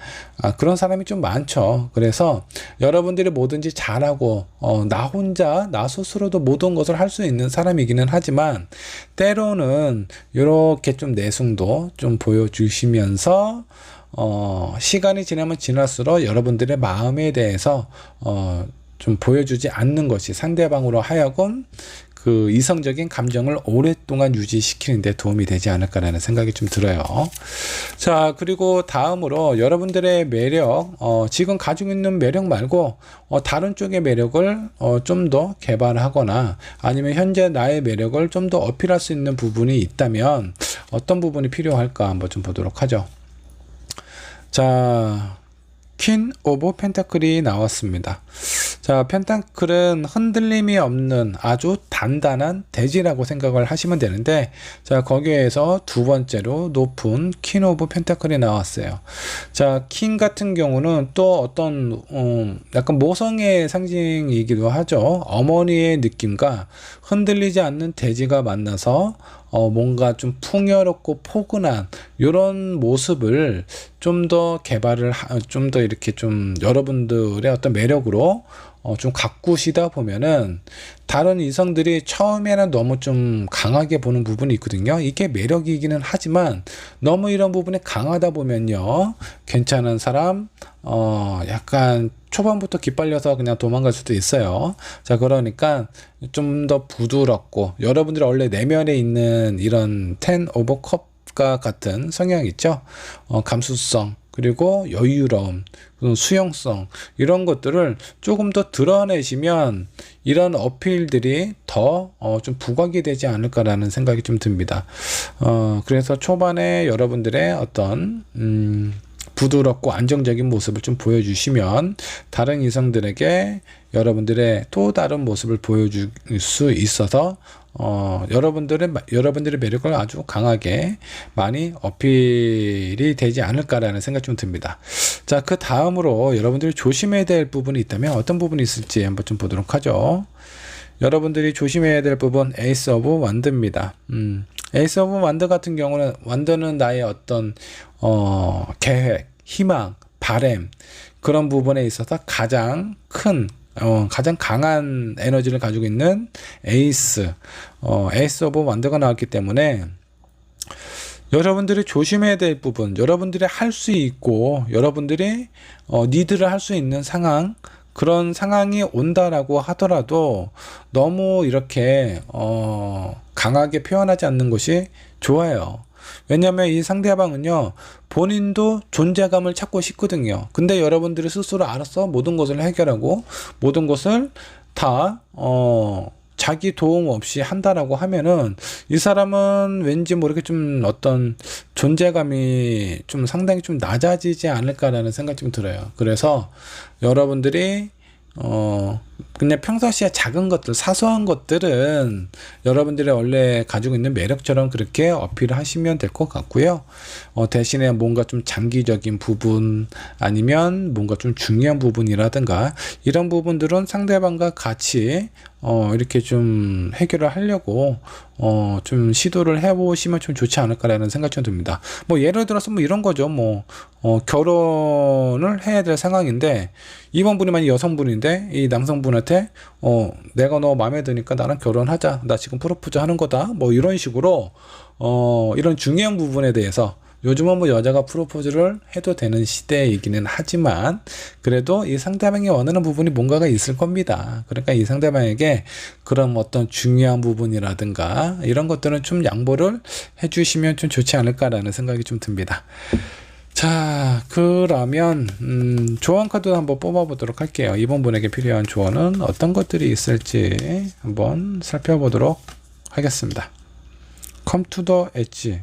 그런 사람이 좀 많죠. 그래서 여러분들이 뭐든지 잘하고 나 혼자 나 스스로도 모든 것을 할 수 있는 사람이기는 하지만 때로는 이렇게 좀 내숭도 좀 보여주시면서 시간이 지나면 지날수록 여러분들의 마음에 대해서 좀 보여주지 않는 것이 상대방으로 하여금 그 이성적인 감정을 오랫동안 유지시키는 데 도움이 되지 않을까라는 생각이 좀 들어요. 자, 그리고 다음으로 여러분들의 매력, 지금 가지고 있는 매력 말고 다른 쪽의 매력을 좀 더 개발하거나 아니면 현재 나의 매력을 좀 더 어필할 수 있는 부분이 있다면 어떤 부분이 필요할까 한번 좀 보도록 하죠. 자, 퀸 오브 펜타클이 나왔습니다. 자, 펜타클은 흔들림이 없는 아주 단단한 대지라고 생각을 하시면 되는데, 자, 거기에서 두 번째로 높은 퀸 오브 펜타클이 나왔어요. 자, 퀸 같은 경우는 또 어떤 약간 모성의 상징이기도 하죠. 어머니의 느낌과 흔들리지 않는 대지가 만나서 뭔가 좀 풍요롭고 포근한 이런 모습을 좀 더 개발을 좀 더 이렇게 좀 여러분들의 어떤 매력으로 좀 가꾸시다 보면은 다른 이성들이 처음에는 너무 좀 강하게 보는 부분이 있거든요. 이게 매력이기는 하지만 너무 이런 부분이 강하다 보면요, 괜찮은 사람 약간 초반부터 기빨려서 그냥 도망갈 수도 있어요. 자, 그러니까 좀 더 부드럽고, 여러분들이 원래 내면에 있는 이런 10 오브 컵과 같은 성향 있죠. 감수성, 그리고 여유로움, 수용성, 이런 것들을 조금 더 드러내시면 이런 어필들이 더 좀 부각이 되지 않을까라는 생각이 좀 듭니다. 그래서 초반에 여러분들의 어떤 부드럽고 안정적인 모습을 좀 보여주시면 다른 이성들에게 여러분들의 또 다른 모습을 보여줄 수 있어서 여러분들의 매력을 아주 강하게 많이 어필이 되지 않을까라는 생각이 좀 듭니다. 자, 그 다음으로 여러분들이 조심해야 될 부분이 있다면 어떤 부분이 있을지 한번 좀 보도록 하죠. 여러분들이 조심해야 될 부분, 에이스 오브 완드입니다. 에이스 오브 완드 같은 경우는, 완드는 나의 어떤 계획, 희망, 바램, 그런 부분에 있어서 가장 큰 가장 강한 에너지를 가지고 있는 에이스 오브 완드가 나왔기 때문에 여러분들이 조심해야 될 부분, 여러분들이 할 수 있고 여러분들이 니드를 할 수 있는 상황, 그런 상황이 온다라고 하더라도 너무 이렇게 강하게 표현하지 않는 것이 좋아요. 왜냐하면 이 상대방은요, 본인도 존재감을 찾고 싶거든요. 근데 여러분들이 스스로 알아서 모든 것을 해결하고 모든 것을 다 자기 도움 없이 한다라고 하면은 이 사람은 왠지 모르게 좀 어떤 존재감이 좀 상당히 좀 낮아지지 않을까라는 생각이 좀 들어요. 그래서 여러분들이 그냥 평상시에 작은 것들, 사소한 것들은 여러분들이 원래 가지고 있는 매력처럼 그렇게 어필을 하시면 될 것 같고요. 대신에 뭔가 좀 장기적인 부분, 아니면 뭔가 좀 중요한 부분이라든가 이런 부분들은 상대방과 같이 이렇게 좀 해결을 하려고 좀 시도를 해보시면 좀 좋지 않을까라는 생각이 좀 듭니다. 뭐 예를 들어서 뭐 이런 거죠. 뭐 결혼을 해야 될 상황인데, 이번 분이 만약 여성분인데 이 남성분한테 내가 너 마음에 드니까 나랑 결혼하자, 나 지금 프로포즈 하는 거다, 뭐 이런 식으로 이런 중요한 부분에 대해서, 요즘은 뭐 여자가 프로포즈를 해도 되는 시대이기는 하지만 그래도 이 상대방이 원하는 부분이 뭔가가 있을 겁니다. 그러니까 이 상대방에게 그런 어떤 중요한 부분이라든가 이런 것들은 좀 양보를 해주시면 좀 좋지 않을까라는 생각이 좀 듭니다. 자, 그러면 조언 카드 한번 뽑아보도록 할게요. 이번 분에게 필요한 조언은 어떤 것들이 있을지 한번 살펴보도록 하겠습니다. Come to the edge.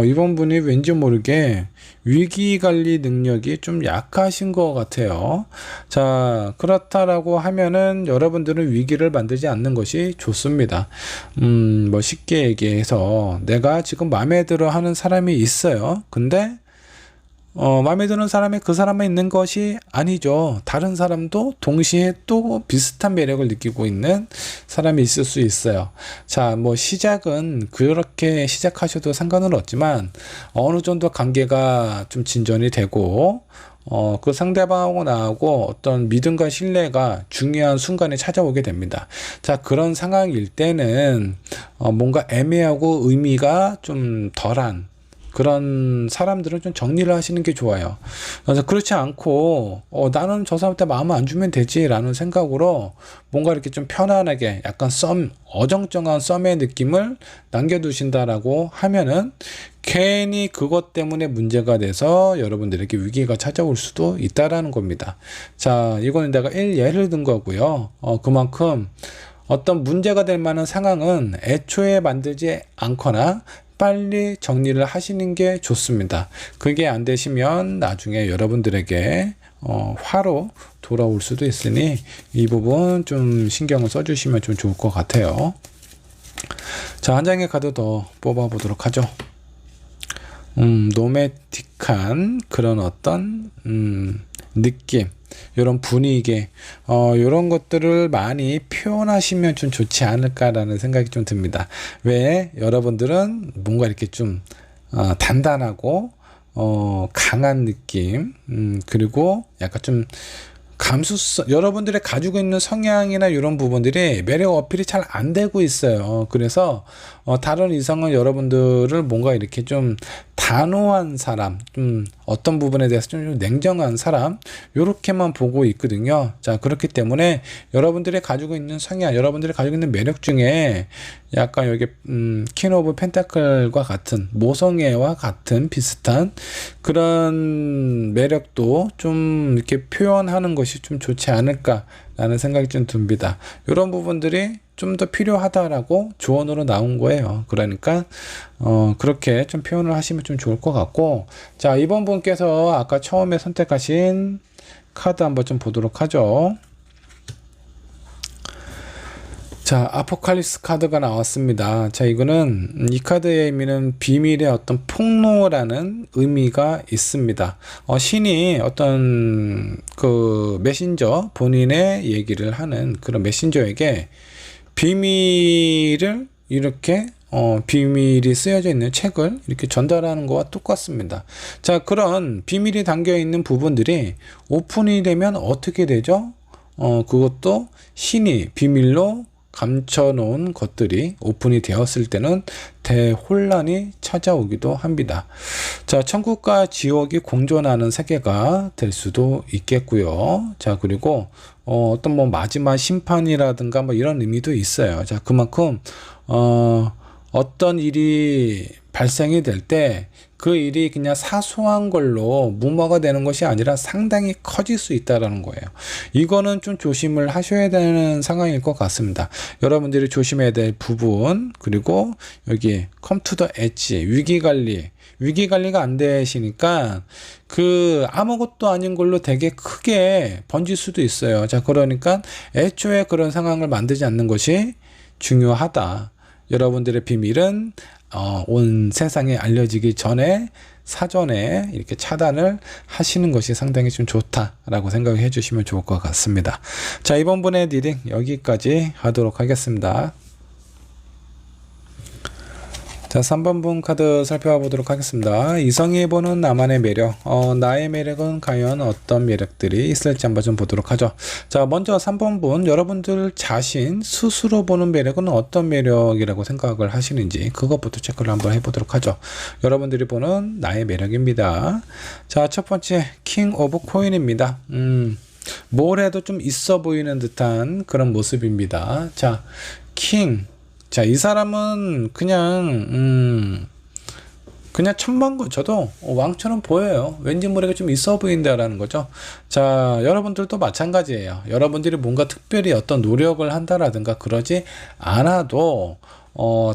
이번 분이 왠지 모르게 위기관리 능력이 좀 약하신 것 같아요. 자, 그렇다라고 하면은 여러분들은 위기를 만들지 않는 것이 좋습니다. 뭐 쉽게 얘기해서 내가 지금 마음에 들어 하는 사람이 있어요. 근데 마음에 드는 사람이 그 사람만 있는 것이 아니죠. 다른 사람도 동시에 또 비슷한 매력을 느끼고 있는 사람이 있을 수 있어요. 자, 뭐 시작은 그렇게 시작하셔도 상관은 없지만 어느 정도 관계가 좀 진전이 되고 그 상대방하고 나하고 어떤 믿음과 신뢰가 중요한 순간에 찾아오게 됩니다. 자, 그런 상황일 때는 뭔가 애매하고 의미가 좀 덜한 그런 사람들은 좀 정리를 하시는 게 좋아요. 그래서 그렇지 않고 나는 저 사람한테 마음을 안 주면 되지 라는 생각으로 뭔가 이렇게 좀 편안하게 약간 어정쩡한 썸의 느낌을 남겨두신다라고 하면은 괜히 그것 때문에 문제가 돼서 여러분들에게 위기가 찾아올 수도 있다라는 겁니다. 자, 이거는 내가 예를 든 거고요. 그만큼 어떤 문제가 될 만한 상황은 애초에 만들지 않거나 빨리 정리를 하시는 게 좋습니다. 그게 안 되시면 나중에 여러분들에게 화로 돌아올 수도 있으니 이 부분 좀 신경을 써주시면 좀 좋을 것 같아요. 자, 한 장의 카드 더 뽑아 보도록 하죠. 노매틱한 그런 어떤 느낌, 이런 분위기, 이런 것들을 많이 표현하시면 좀 좋지 않을까라는 생각이 좀 듭니다. 왜? 여러분들은 뭔가 이렇게 좀 단단하고 강한 느낌, 그리고 약간 좀 감수성, 여러분들의 가지고 있는 성향이나 이런 부분들이 매력 어필이 잘 안 되고 있어요. 그래서 다른 이성은 여러분들을 뭔가 이렇게 좀 단호한 사람, 어떤 부분에 대해서 좀 냉정한 사람, 요렇게만 보고 있거든요. 자, 그렇기 때문에 여러분들이 가지고 있는 성향, 여러분들이 가지고 있는 매력 중에 약간 여기 퀸 오브 펜타클과 같은, 모성애와 같은 비슷한 그런 매력도 좀 이렇게 표현하는 것이 좀 좋지 않을까라는 생각이 좀 듭니다. 이런 부분들이 좀 더 필요하다라고 조언으로 나온 거예요. 그러니까 그렇게 좀 표현을 하시면 좀 좋을 것 같고, 자, 이번 분께서 아까 처음에 선택하신 카드 한번 좀 보도록 하죠. 자, 아포칼립스 카드가 나왔습니다. 자, 이거는 이 카드의 의미는 비밀의 어떤 폭로라는 의미가 있습니다. 신이 어떤 그 메신저, 본인의 얘기를 하는 그런 메신저에게 비밀을 이렇게 비밀이 쓰여져 있는 책을 이렇게 전달하는 것과 똑같습니다. 자, 그런 비밀이 담겨 있는 부분들이 오픈이 되면 어떻게 되죠? 그것도 신이 비밀로 감춰놓은 것들이 오픈이 되었을 때는 대혼란이 찾아오기도 합니다. 자, 천국과 지옥이 공존하는 세계가 될 수도 있겠고요. 자, 그리고 어떤 뭐 마지막 심판이라든가 뭐 이런 의미도 있어요. 자, 그만큼 어떤 일이 발생이 될 때 그 일이 그냥 사소한 걸로 무마가 되는 것이 아니라 상당히 커질 수 있다라는 거예요. 이거는 좀 조심을 하셔야 되는 상황일 것 같습니다. 여러분들이 조심해야 될 부분, 그리고 여기 come to the edge, 위기관리가 안 되시니까 그 아무것도 아닌 걸로 되게 크게 번질 수도 있어요. 자, 그러니까 애초에 그런 상황을 만들지 않는 것이 중요하다. 여러분들의 비밀은 온 세상에 알려지기 전에 사전에 이렇게 차단을 하시는 것이 상당히 좀 좋다라고 생각해 주시면 좋을 것 같습니다. 자, 이번 분의 리딩 여기까지 하도록 하겠습니다. 자, 3번 분 카드 살펴보도록 하겠습니다. 이성이 보는 나만의 매력, 나의 매력은 과연 어떤 매력들이 있을지 한번 좀 보도록 하죠. 자, 먼저 3번 분, 여러분들 자신 스스로 보는 매력은 어떤 매력이라고 생각을 하시는지 그것부터 체크를 한번 해보도록 하죠. 여러분들이 보는 나의 매력입니다. 자, 첫 번째 킹 오브 코인입니다. 뭘 해도 좀 있어 보이는 듯한 그런 모습입니다. 자, 킹, 자, 이 사람은 그냥 천만 거쳐도 왕처럼 보여요. 왠지 모르게 좀 있어 보인다라는 거죠. 자, 여러분들도 마찬가지예요. 여러분들이 뭔가 특별히 어떤 노력을 한다라든가 그러지 않아도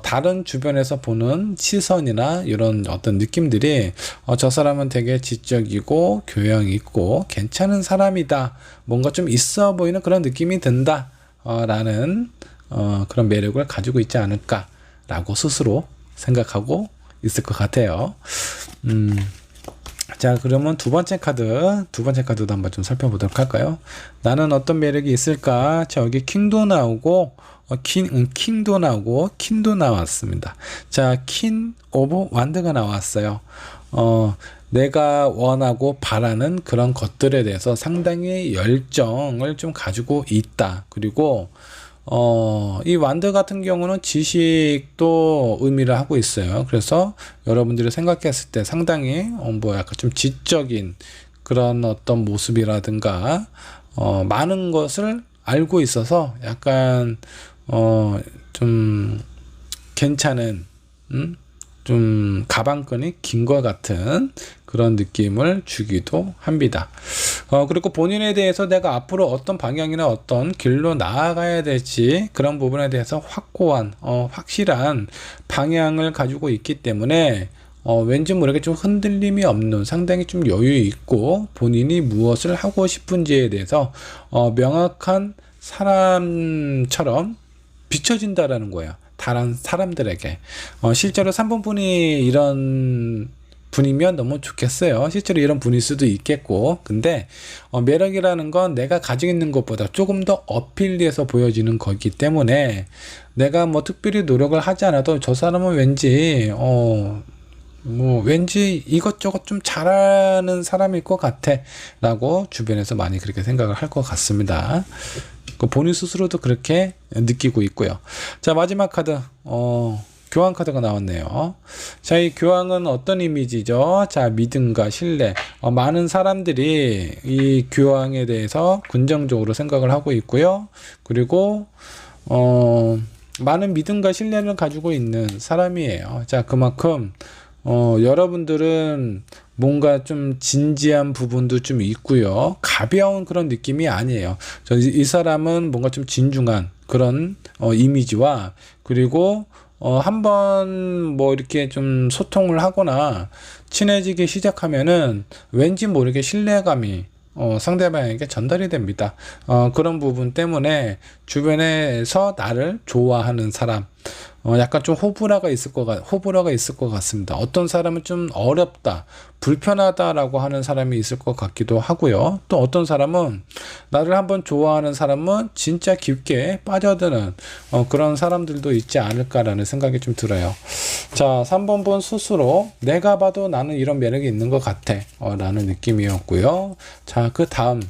다른 주변에서 보는 시선이나 이런 어떤 느낌들이 저 사람은 되게 지적이고 교양 있고 괜찮은 사람이다. 뭔가 좀 있어 보이는 그런 느낌이 든다. 라는 그런 매력을 가지고 있지 않을까라고 스스로 생각하고 있을 것 같아요. 자, 그러면 두 번째 카드도 한번 좀 살펴보도록 할까요? 나는 어떤 매력이 있을까? 자, 여기 킹도 나오고 킹도 나오고 퀸도 나왔습니다. 자, 퀸 오브 완드가 나왔어요. 내가 원하고 바라는 그런 것들에 대해서 상당히 열정을 좀 가지고 있다. 그리고 이 완드 같은 경우는 지식도 의미를 하고 있어요. 그래서 여러분들이 생각했을 때 상당히 뭐 약간 좀 지적인 그런 어떤 모습이라든가 많은 것을 알고 있어서 약간 좀 괜찮은 좀 가방끈이 긴 것 같은 그런 느낌을 주기도 합니다. 그리고 본인에 대해서 내가 앞으로 어떤 방향이나 어떤 길로 나아가야 될지 그런 부분에 대해서 확고한, 확실한 방향을 가지고 있기 때문에 왠지 모르게 좀 흔들림이 없는, 상당히 좀 여유 있고 본인이 무엇을 하고 싶은지에 대해서 명확한 사람처럼 비춰진다라는 거예요. 다른 사람들에게. 실제로 3번 분이 이런 분이면 너무 좋겠어요. 실제로 이런 분일 수도 있겠고, 근데 매력이라는 건 내가 가지고 있는 것보다 조금 더 어필해서 보여지는 거기 때문에 내가 뭐 특별히 노력을 하지 않아도 저 사람은 왠지 왠지 이것저것 좀 잘하는 사람일 것 같아 라고 주변에서 많이 그렇게 생각을 할 것 같습니다. 본인 스스로도 그렇게 느끼고 있고요. 자, 마지막 카드, 교황 카드가 나왔네요. 자, 이 교황은 어떤 이미지죠? 자, 믿음과 신뢰. 많은 사람들이 이 교황에 대해서 긍정적으로 생각을 하고 있고요. 그리고 많은 믿음과 신뢰를 가지고 있는 사람이에요. 자, 그만큼 여러분들은 뭔가 좀 진지한 부분도 좀 있고요. 가벼운 그런 느낌이 아니에요. 이 사람은 뭔가 좀 진중한 그런 이미지와, 그리고 한번 뭐 이렇게 좀 소통을 하거나 친해지기 시작하면은 왠지 모르게 신뢰감이 상대방에게 전달이 됩니다. 그런 부분 때문에 주변에서 나를 좋아하는 사람, 약간 좀 호불호가 있을 것 같습니다. 어떤 사람은 좀 어렵다, 불편하다라고 하는 사람이 있을 것 같기도 하고요. 또 어떤 사람은 나를 한번 좋아하는 사람은 진짜 깊게 빠져드는 그런 사람들도 있지 않을까라는 생각이 좀 들어요. 자, 3번 분 스스로 내가 봐도 나는 이런 매력이 있는 것 같아 라는 느낌이었고요. 자, 그 다음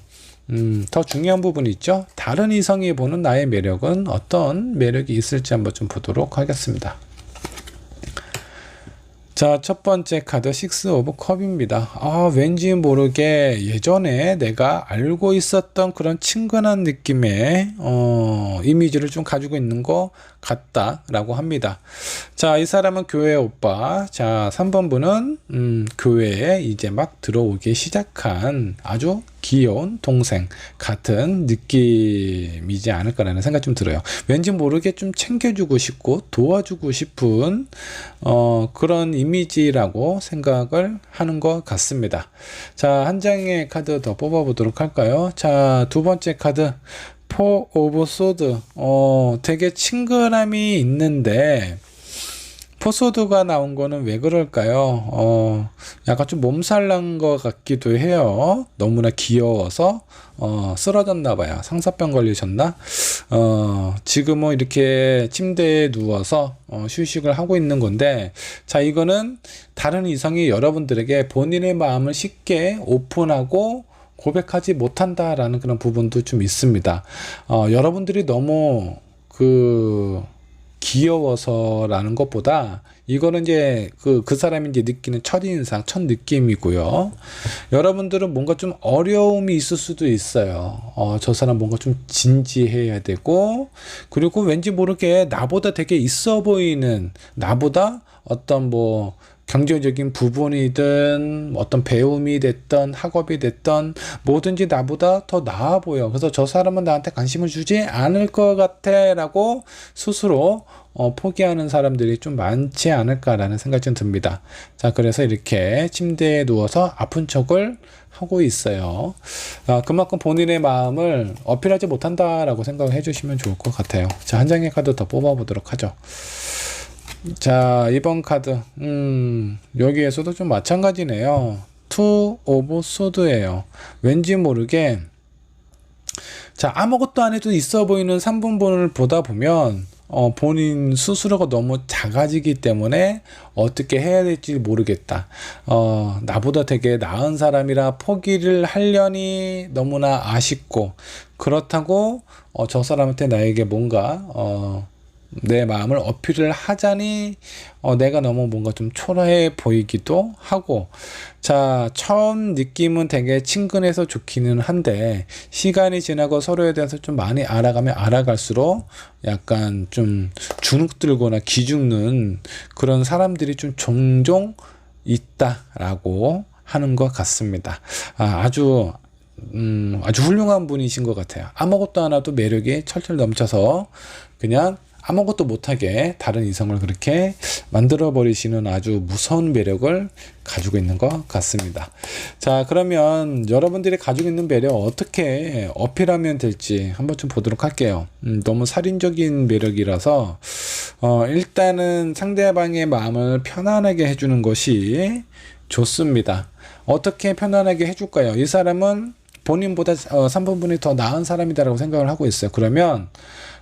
더 중요한 부분이 있죠. 다른 이성이 보는 나의 매력은 어떤 매력이 있을지 한번 좀 보도록 하겠습니다. 자, 첫 번째 카드 식스 오브 컵입니다. 왠지 모르게 예전에 내가 알고 있었던 그런 친근한 느낌의 이미지를 좀 가지고 있는 것 같다라고 합니다. 자, 이 사람은 교회 오빠. 자, 3번 분은 교회에 이제 막 들어오기 시작한 아주 귀여운 동생 같은 느낌이지 않을까라는 생각이 좀 들어요. 왠지 모르게 좀 챙겨주고 싶고 도와주고 싶은 그런 이미지라고 생각을 하는 것 같습니다. 자, 한 장의 카드 더 뽑아보도록 할까요? 자, 두 번째 카드 포 오브 소드. 되게 친근함이 있는데 포소드가 나온 거는 왜 그럴까요? 약간 좀 몸살난 것 같기도 해요. 너무나 귀여워서 쓰러졌나 봐요. 상사병 걸리셨나? 지금은 이렇게 침대에 누워서 휴식을 하고 있는 건데, 자, 이거는 다른 이성이 여러분들에게 본인의 마음을 쉽게 오픈하고 고백하지 못한다라는 그런 부분도 좀 있습니다. 여러분들이 너무 귀여워서라는 것보다 이거는 이제 그 사람이 이제 느끼는 첫인상, 첫 느낌이고요. 여러분들은 뭔가 좀 어려움이 있을 수도 있어요. 저 사람 뭔가 좀 진지해야 되고, 그리고 왠지 모르게 나보다 되게 있어 보이는, 나보다 어떤 뭐 경제적인 부분이든 어떤 배움이 됐던 학업이 됐던 뭐든지 나보다 더 나아 보여. 그래서 저 사람은 나한테 관심을 주지 않을 것 같아 라고 스스로 포기하는 사람들이 좀 많지 않을까라는 생각이 좀 듭니다. 자, 그래서 이렇게 침대에 누워서 아픈 척을 하고 있어요. 그만큼 본인의 마음을 어필하지 못한다라고 생각을 해주시면 좋을 것 같아요. 자, 한 장의 카드 더 뽑아보도록 하죠. 자, 이번 카드 여기에서도 좀 마찬가지네요. 투 오브 소드예요. 왠지 모르게 자, 아무것도 안 해도 있어 보이는 3분본을 보다 보면 본인 스스로가 너무 작아지기 때문에 어떻게 해야 될지 모르겠다. 나보다 되게 나은 사람이라 포기를 하려니 너무나 아쉽고, 그렇다고 저 사람한테 나에게 뭔가 내 마음을 어필을 하자니 내가 너무 뭔가 좀 초라해 보이기도 하고. 자, 처음 느낌은 되게 친근해서 좋기는 한데 시간이 지나고 서로에 대해서 좀 많이 알아가면 알아갈수록 약간 좀 주눅들거나 기죽는 그런 사람들이 좀 종종 있다라고 하는 것 같습니다. 아주 아주 훌륭한 분이신 것 같아요. 아무것도 안 해도 매력이 철철 넘쳐서 그냥 아무것도 못하게 다른 이성을 그렇게 만들어 버리시는 아주 무서운 매력을 가지고 있는 것 같습니다. 자, 그러면 여러분들이 가지고 있는 매력 어떻게 어필하면 될지 한번 좀 보도록 할게요. 너무 살인적인 매력이라서 일단은 상대방의 마음을 편안하게 해주는 것이 좋습니다. 어떻게 편안하게 해줄까요? 이 사람은 본인보다 3번 분이 더 나은 사람이다라고 생각을 하고 있어요. 그러면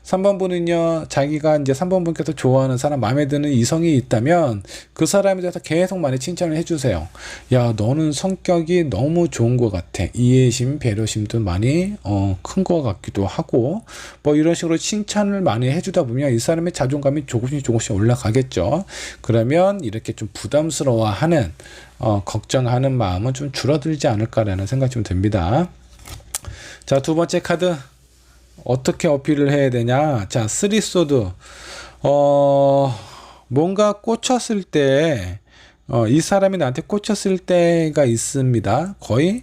3번 분은요, 자기가 이제 3번 분께서 좋아하는 사람, 마음에 드는 이성이 있다면 그 사람에 대해서 계속 많이 칭찬을 해주세요. 야, 너는 성격이 너무 좋은 것 같아. 이해심, 배려심도 많이 큰 것 같기도 하고, 뭐 이런 식으로 칭찬을 많이 해주다 보면 이 사람의 자존감이 조금씩 올라가겠죠. 그러면 이렇게 좀 부담스러워하는 걱정하는 마음은 좀 줄어들지 않을까라는 생각이 좀 듭니다. 자, 두 번째 카드. 어떻게 어필을 해야 되냐? 자, 쓰리소드. 뭔가 꽂혔을 때, 이 사람이 나한테 꽂혔을 때가 있습니다. 거의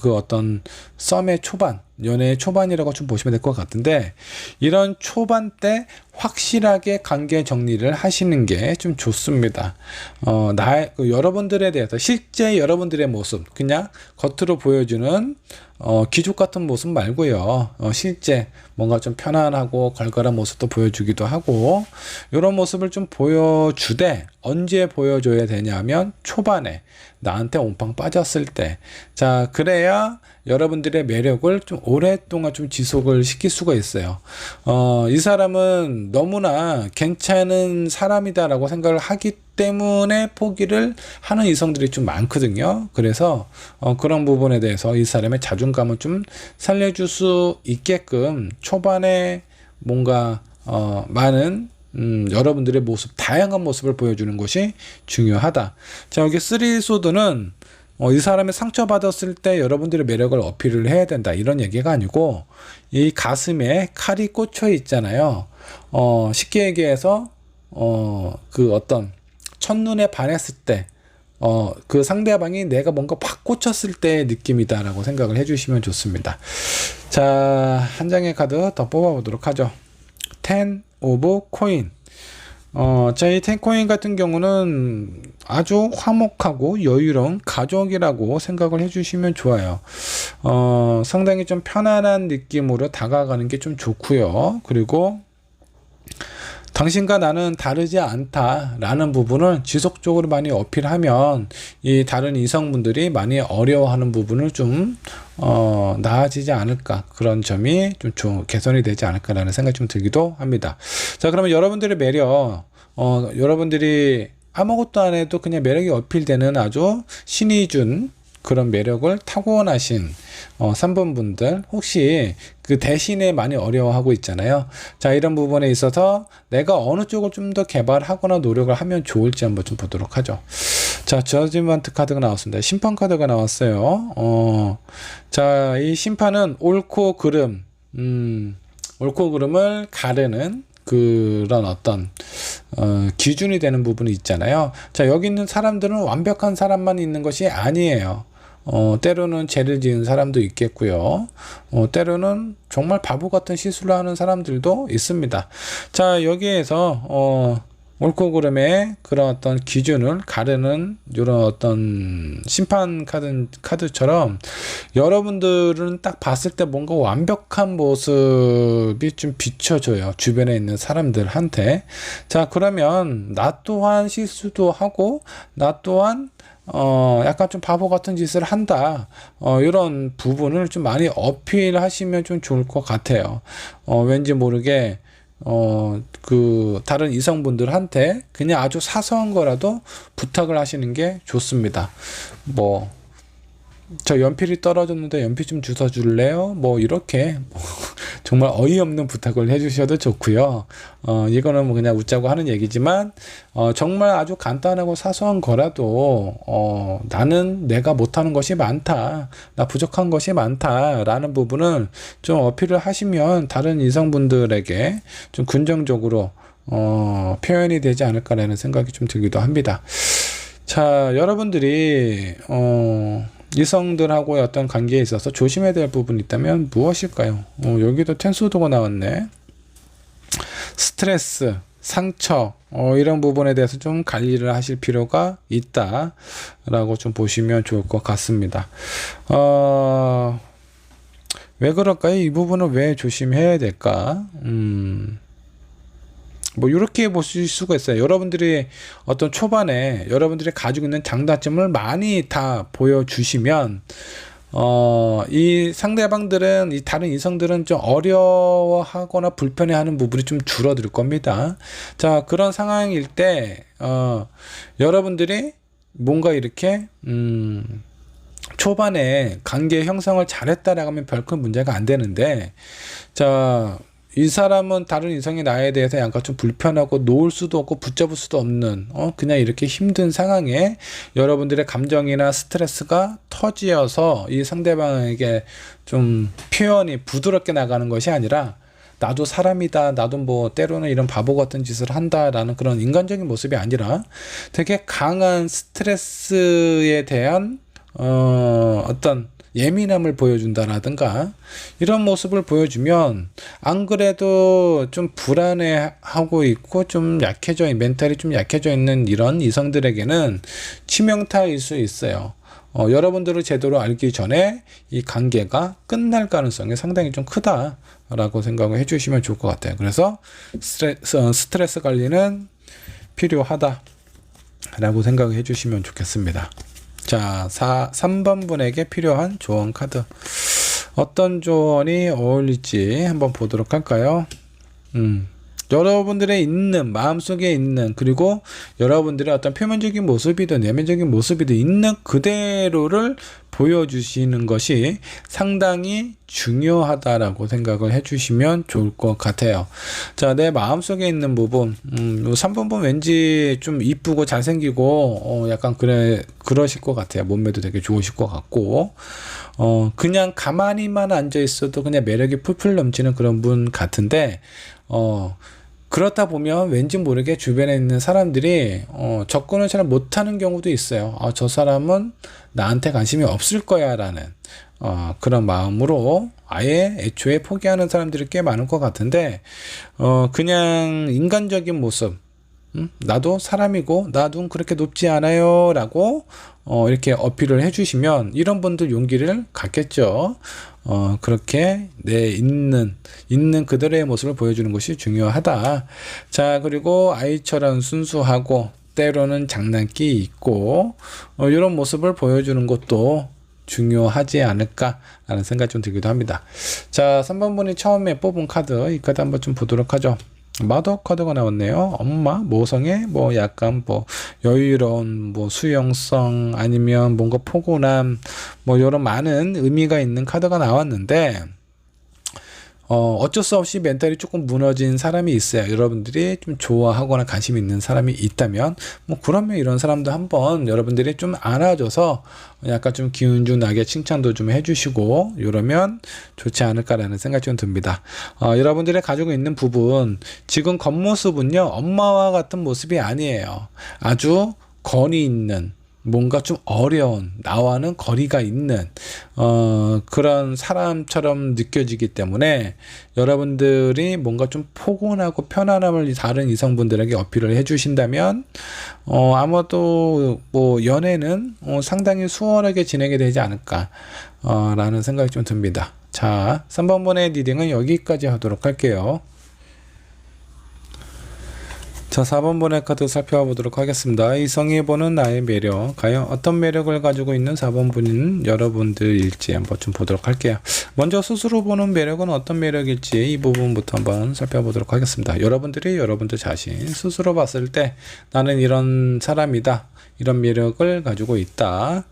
그 어떤 썸의 초반, 연애의 초반이라고 좀 보시면 될 것 같은데, 이런 초반 때 확실하게 관계 정리를 하시는 게 좀 좋습니다. 여러분들에 대해서 실제 여러분들의 모습, 그냥 겉으로 보여주는 기죽 같은 모습 말고요. 실제 뭔가 좀 편안하고 걸걸한 모습도 보여주기도 하고, 이런 모습을 좀 보여주되, 언제 보여줘야 되냐면 초반에 나한테 옴팡 빠졌을 때. 자, 그래야 여러분들의 매력을 좀 오랫동안 좀 지속을 시킬 수가 있어요. 이 사람은 너무나 괜찮은 사람이다라고 생각을 하기 때문에 포기를 하는 이성들이 좀 많거든요. 그래서 그런 부분에 대해서 이 사람의 자존감을 좀 살려줄 수 있게끔 초반에 뭔가 많은 여러분들의 모습, 다양한 모습을 보여주는 것이 중요하다. 자, 여기 쓰리소드는 이 사람이 상처받았을 때 여러분들의 매력을 어필을 해야 된다, 이런 얘기가 아니고, 이 가슴에 칼이 꽂혀 있잖아요. 쉽게 얘기해서 그 어떤 첫눈에 반했을 때 그 상대방이 내가 뭔가 확 꽂혔을 때의 느낌이다라고 생각을 해주시면 좋습니다. 자, 한 장의 카드 더 뽑아보도록 하죠. 10 오브 코인. 자, 이 10코인 같은 경우는 아주 화목하고 여유로운 가족이라고 생각을 해주시면 좋아요. 상당히 좀 편안한 느낌으로 다가가는 게 좀 좋고요. 그리고 당신과 나는 다르지 않다라는 부분을 지속적으로 많이 어필하면 이 다른 이성분들이 많이 어려워하는 부분을 좀 나아지지 않을까, 그런 점이 좀 개선이 되지 않을까라는 생각이 좀 들기도 합니다. 자, 그러면 여러분들의 매력, 여러분들이 아무것도 안 해도 그냥 매력이 어필되는 아주 신이 준 그런 매력을 타고나신 3번 분들, 혹시 그 대신에 많이 어려워하고 있잖아요. 자, 이런 부분에 있어서 내가 어느 쪽을 좀 더 개발하거나 노력을 하면 좋을지 한번 좀 보도록 하죠. 자, 저지먼트 카드가 나왔습니다. 심판 카드가 나왔어요. 자, 이 심판은 옳고 그름, 옳고 그름을 가르는 그런 어떤 기준이 되는 부분이 있잖아요. 자, 여기 있는 사람들은 완벽한 사람만 있는 것이 아니에요. 때로는 죄를 지은 사람도 있겠고요. 때로는 정말 바보 같은 실수를 하는 사람들도 있습니다. 자, 여기에서 옳고 그름의 그런 어떤 기준을 가르는 이런 어떤 심판 카드처럼 여러분들은 딱 봤을 때 뭔가 완벽한 모습이 좀 비춰져요, 주변에 있는 사람들한테. 자, 그러면 나 또한 실수도 하고 나 또한 약간 좀 바보 같은 짓을 한다, 이런 부분을 좀 많이 어필하시면 좀 좋을 것 같아요. 왠지 모르게 그 다른 이성분들한테 그냥 아주 사소한 거라도 부탁을 하시는 게 좋습니다. 뭐, 저 연필이 떨어졌는데 연필 좀 주워 줄래요? 뭐 이렇게 정말 어이없는 부탁을 해주셔도 좋고요. 이거는 뭐 그냥 웃자고 하는 얘기지만 정말 아주 간단하고 사소한 거라도 나는 내가 못하는 것이 많다, 나 부족한 것이 많다 라는 부분을 좀 어필을 하시면 다른 이성분들에게 좀 긍정적으로 표현이 되지 않을까라는 생각이 좀 들기도 합니다. 자, 여러분들이 이성들하고의 어떤 관계에 있어서 조심해야 될 부분이 있다면 무엇일까요? 여기도 텐소도가 나왔네. 스트레스, 상처, 이런 부분에 대해서 좀 관리를 하실 필요가 있다라고 좀 보시면 좋을 것 같습니다. 왜 그럴까요? 이 부분은 왜 조심해야 될까? 뭐 이렇게 보실 수가 있어요. 여러분들이 어떤 초반에 여러분들이 가지고 있는 장단점을 많이 다 보여주시면 이 상대방들은, 이 다른 이성들은 좀 어려워하거나 불편해하는 부분이 좀 줄어들 겁니다. 자, 그런 상황일 때 여러분들이 뭔가 이렇게 초반에 관계 형성을 잘했다라고 하면 별 큰 문제가 안 되는데, 자, 이 사람은 다른 이성의 나에 대해서 약간 좀 불편하고 놓을 수도 없고 붙잡을 수도 없는 그냥 이렇게 힘든 상황에 여러분들의 감정이나 스트레스가 터지어서 이 상대방에게 좀 표현이 부드럽게 나가는 것이 아니라, 나도 사람이다, 나도 뭐 때로는 이런 바보 같은 짓을 한다라는 그런 인간적인 모습이 아니라 되게 강한 스트레스에 대한 어떤 예민함을 보여준다라든가 이런 모습을 보여주면, 안 그래도 좀 불안해하고 있고 좀 멘탈이 좀 약해져 있는 이런 이성들에게는 치명타일 수 있어요. 여러분들을 제대로 알기 전에 이 관계가 끝날 가능성이 상당히 좀 크다라고 생각을 해주시면 좋을 것 같아요. 그래서 스트레스 관리는 필요하다라고 생각을 해주시면 좋겠습니다. 자, 3번 분에게 필요한 조언 카드. 어떤 조언이 어울릴지 한번 보도록 할까요? 여러분들의 있는, 마음속에 있는, 그리고 여러분들의 어떤 표면적인 모습이든 내면적인 모습이든 있는 그대로를 보여주시는 것이 상당히 중요하다라고 생각을 해주시면 좋을 것 같아요. 자, 내 마음속에 있는 부분, 3번 분 왠지 좀 이쁘고 잘생기고 약간 그러실 것 같아요. 몸매도 되게 좋으실 것 같고, 그냥 가만히만 앉아 있어도 그냥 매력이 풀풀 넘치는 그런 분 같은데, 그렇다 보면 왠지 모르게 주변에 있는 사람들이 접근을 잘 못하는 경우도 있어요. 저 사람은 나한테 관심이 없을 거야 라는 그런 마음으로 아예 애초에 포기하는 사람들이 꽤 많을 것 같은데, 그냥 인간적인 모습, 나도 사람이고 나도 그렇게 높지 않아요 라고 이렇게 어필을 해주시면 이런 분들 용기를 갖겠죠. 그렇게 내 있는 그대로의 모습을 보여주는 것이 중요하다. 자, 그리고 아이처럼 순수하고 때로는 장난기 있고 이런 모습을 보여주는 것도 중요하지 않을까라는 생각이 좀 들기도 합니다. 자, 3번 분이 처음에 뽑은 카드, 이 카드 한번 좀 보도록 하죠. 마더 카드가 나왔네요. 엄마, 모성애, 뭐 약간 뭐 여유로운, 뭐 수용성, 아니면 뭔가 포근함, 뭐 이런 많은 의미가 있는 카드가 나왔는데, 어쩔 수 없이 멘탈이 조금 무너진 사람이 있어요. 여러분들이 좀 좋아하거나 관심 있는 사람이 있다면, 뭐 그러면 이런 사람도 한번 여러분들이 좀 안아줘서 약간 좀 기운 좀 나게 칭찬도 좀 해주시고 이러면 좋지 않을까라는 생각이 좀 듭니다. 여러분들이 가지고 있는 부분, 지금 겉모습은요 엄마와 같은 모습이 아니에요. 아주 건이 있는, 뭔가 좀 어려운, 나와는 거리가 있는 그런 사람처럼 느껴지기 때문에 여러분들이 뭔가 좀 포근하고 편안함을 다른 이성분들에게 어필을 해주신다면 아마도 뭐 연애는 상당히 수월하게 진행이 되지 않을까 라는 생각이 좀 듭니다. 자, 3번 번의 리딩은 여기까지 하도록 할게요. 자, 4번 번의 카드 살펴보도록 하겠습니다. 이성이 보는 나의 매력, 과연 어떤 매력을 가지고 있는 4번 분인 여러분들일지 한번 좀 보도록 할게요. 먼저 스스로 보는 매력은 어떤 매력일지 이 부분부터 한번 살펴보도록 하겠습니다. 여러분들이 여러분들 자신 스스로 봤을 때 나는 이런 사람이다, 이런 매력을 가지고 있다.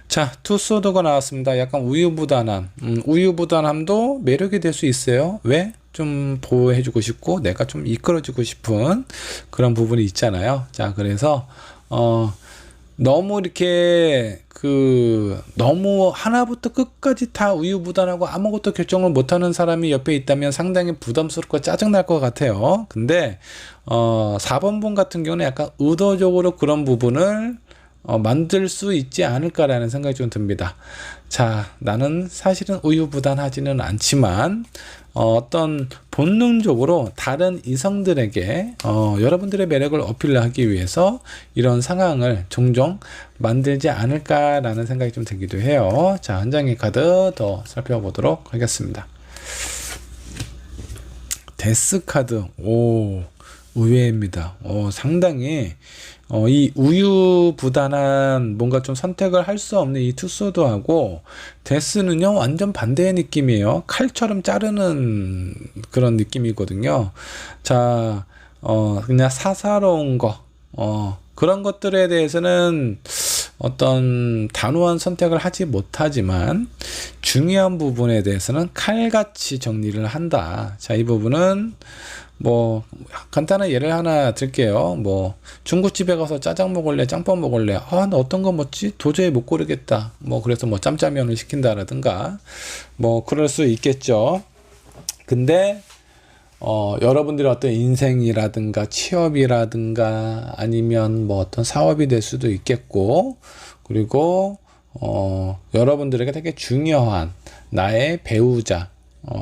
자, 투소드가 나왔습니다. 약간 우유부단함, 우유부단함도 매력이 될 수 있어요. 왜? 좀 보호해주고 싶고 내가 좀 이끌어주고 싶은 그런 부분이 있잖아요. 자, 그래서 너무 이렇게 너무 하나부터 끝까지 다 우유부단하고 아무것도 결정을 못하는 사람이 옆에 있다면 상당히 부담스럽고 짜증날 것 같아요. 근데 4번 분 같은 경우는 약간 의도적으로 그런 부분을 만들 수 있지 않을까라는 생각이 좀 듭니다. 자, 나는 사실은 우유부단하지는 않지만 어떤 본능적으로 다른 이성들에게 여러분들의 매력을 어필하기 위해서 이런 상황을 종종 만들지 않을까라는 생각이 좀 들기도 해요. 자, 한 장의 카드 더 살펴보도록 하겠습니다. 데스 카드. 오, 의외입니다. 상당히 이 우유부단한 뭔가 좀 선택을 할 수 없는 이 투소도하고 데스는요 완전 반대의 느낌이에요. 칼처럼 자르는 그런 느낌이거든요. 자, 그냥 사사로운 거, 그런 것들에 대해서는 어떤 단호한 선택을 하지 못하지만 중요한 부분에 대해서는 칼같이 정리를 한다. 자, 이 부분은 뭐 간단한 예를 하나 들게요. 뭐 중국집에 가서 짜장 먹을래, 짬뽕 먹을래, 나 어떤 거 먹지? 도저히 못 고르겠다. 뭐 그래서 뭐 짬짜면을 시킨다라든가 뭐 그럴 수 있겠죠. 근데 여러분들의 어떤 인생이라든가 취업이라든가 아니면 뭐 어떤 사업이 될 수도 있겠고, 그리고 여러분들에게 되게 중요한 나의 배우자,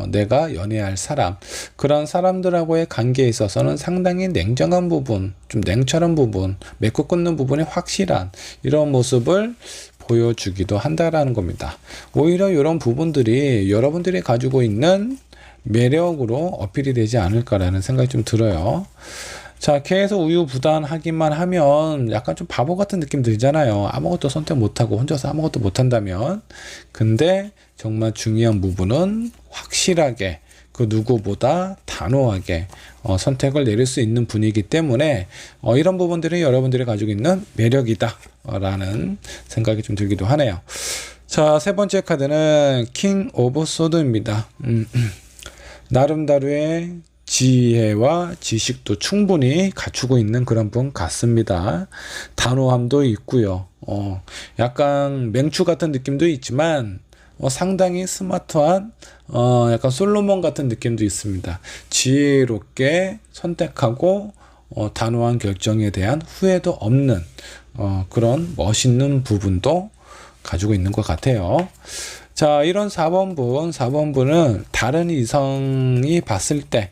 내가 연애할 사람, 그런 사람들하고의 관계에 있어서는 상당히 냉정한 부분, 좀 냉철한 부분, 맺고 끊는 부분이 확실한 이런 모습을 보여주기도 한다라는 겁니다. 오히려 이런 부분들이 여러분들이 가지고 있는 매력으로 어필이 되지 않을까라는 생각이 좀 들어요. 자, 계속 우유부단하기만 하면 약간 좀 바보 같은 느낌 들잖아요. 아무것도 선택 못하고 혼자서 아무것도 못한다면. 근데 정말 중요한 부분은 확실하게 그 누구보다 단호하게 선택을 내릴 수 있는 분이기 때문에 이런 부분들이 여러분들이 가지고 있는 매력이다 라는 생각이 좀 들기도 하네요. 자, 세 번째 카드는 킹 오브 소드입니다. 나름대로의 지혜와 지식도 충분히 갖추고 있는 그런 분 같습니다. 단호함도 있고요. 약간 맹추 같은 느낌도 있지만 상당히 스마트한 약간 솔로몬 같은 느낌도 있습니다. 지혜롭게 선택하고 단호한 결정에 대한 후회도 없는 그런 멋있는 부분도 가지고 있는 것 같아요. 자, 이런 4번분은 다른 이성이 봤을 때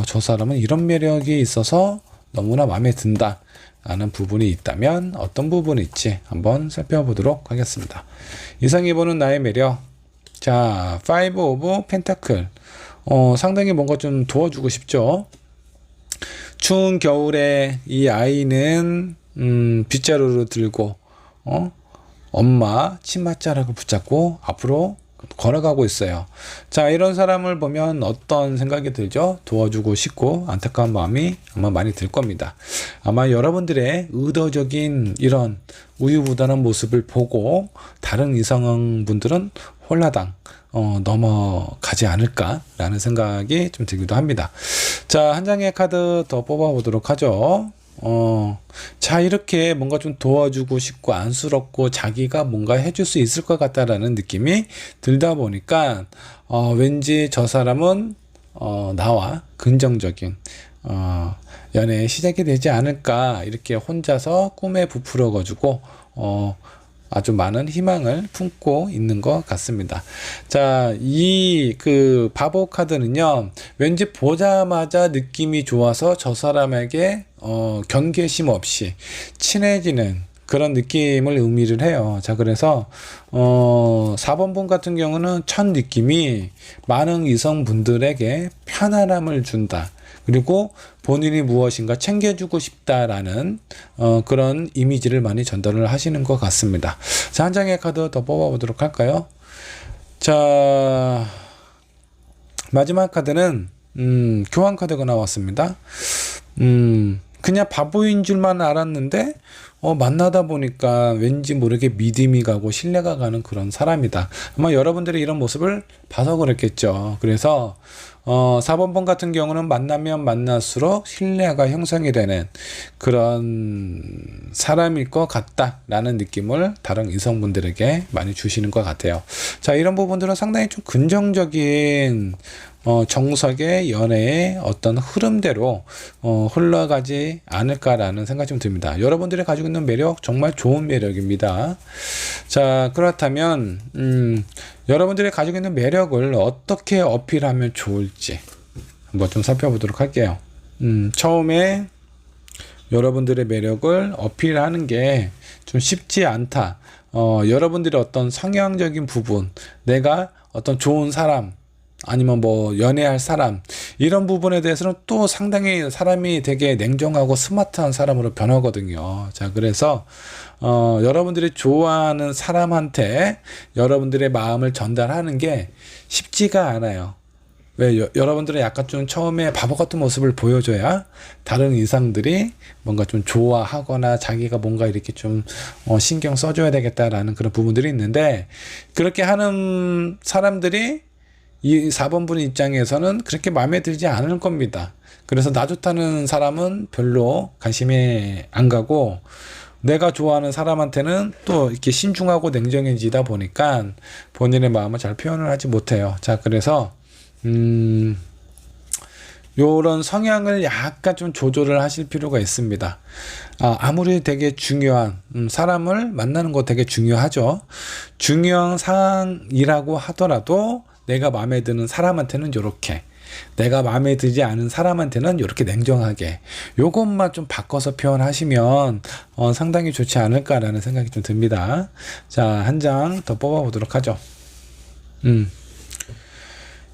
저 사람은 이런 매력이 있어서 너무나 마음에 든다 라는 부분이 있다면 어떤 부분이 있지 한번 살펴보도록 하겠습니다. 이성이 보는 나의 매력. 자, 5 오브 펜타클. 상당히 뭔가 좀 도와주고 싶죠. 추운 겨울에 이 아이는 빗자루를 들고 엄마 치맛자락을 붙잡고 앞으로 걸어가고 있어요. 자, 이런 사람을 보면 어떤 생각이 들죠? 도와주고 싶고 안타까운 마음이 아마 많이 들 겁니다. 아마 여러분들의 의도적인 이런 우유부단한 모습을 보고 다른 이성분들은 홀라당 넘어가지 않을까라는 생각이 좀 들기도 합니다. 자, 한 장의 카드 더 뽑아보도록 하죠. 자, 이렇게 뭔가 좀 도와주고 싶고 안쓰럽고 자기가 뭔가 해줄 수 있을 것 같다라는 느낌이 들다 보니까 왠지 저 사람은 나와 긍정적인 연애의 시작이 되지 않을까, 이렇게 혼자서 꿈에 부풀어 가지고 아주 많은 희망을 품고 있는 것 같습니다. 자, 이 바보 카드는요, 왠지 보자마자 느낌이 좋아서 저 사람에게 경계심 없이 친해지는 그런 느낌을 의미를 해요. 자, 그래서 4번분 같은 경우는 첫 느낌이 많은 이성분들에게 편안함을 준다. 그리고 본인이 무엇인가 챙겨주고 싶다라는 그런 이미지를 많이 전달을 하시는 것 같습니다. 자, 한 장의 카드 더 뽑아보도록 할까요? 자, 마지막 카드는 교환 카드가 나왔습니다. 그냥 바보인 줄만 알았는데 만나다 보니까 왠지 모르게 믿음이 가고 신뢰가 가는 그런 사람이다. 아마 여러분들이 이런 모습을 봐서 그랬겠죠. 그래서 4번번 같은 경우는 만나면 만날수록 신뢰가 형성이 되는 그런 사람일 것 같다라는 느낌을 다른 이성분들에게 많이 주시는 것 같아요. 자, 이런 부분들은 상당히 좀 긍정적인 정석의 연애의 어떤 흐름대로 흘러가지 않을까라는 생각이 좀 듭니다. 여러분들이 가지고 있는 매력 정말 좋은 매력입니다. 자, 그렇다면 여러분들이 가지고 있는 매력을 어떻게 어필하면 좋을지 한번 좀 살펴보도록 할게요. 처음에 여러분들의 매력을 어필하는 게 좀 쉽지 않다. 여러분들의 어떤 성향적인 부분, 내가 어떤 좋은 사람, 아니면 뭐 연애할 사람, 이런 부분에 대해서는 또 상당히 사람이 되게 냉정하고 스마트한 사람으로 변하거든요. 자, 그래서 여러분들이 좋아하는 사람한테 여러분들의 마음을 전달하는 게 쉽지가 않아요. 왜? 여러분들은 약간 좀 처음에 바보 같은 모습을 보여줘야 다른 이상들이 뭔가 좀 좋아하거나 자기가 뭔가 이렇게 좀 신경 써줘야 되겠다라는 그런 부분들이 있는데, 그렇게 하는 사람들이 이 4번 분 입장에서는 그렇게 마음에 들지 않을 겁니다. 그래서 나 좋다는 사람은 별로 관심이 안 가고, 내가 좋아하는 사람한테는 또 이렇게 신중하고 냉정해지다 보니까 본인의 마음을 잘 표현을 하지 못해요. 자, 그래서 요런 성향을 약간 좀 조절을 하실 필요가 있습니다. 아무리 되게 중요한 사람을 만나는 거 되게 중요하죠. 중요한 상황이라고 하더라도 내가 마음에 드는 사람한테는 요렇게, 내가 마음에 들지 않은 사람한테는 요렇게 냉정하게, 요것만 좀 바꿔서 표현하시면 상당히 좋지 않을까라는 생각이 좀 듭니다. 자, 한 장 더 뽑아 보도록 하죠.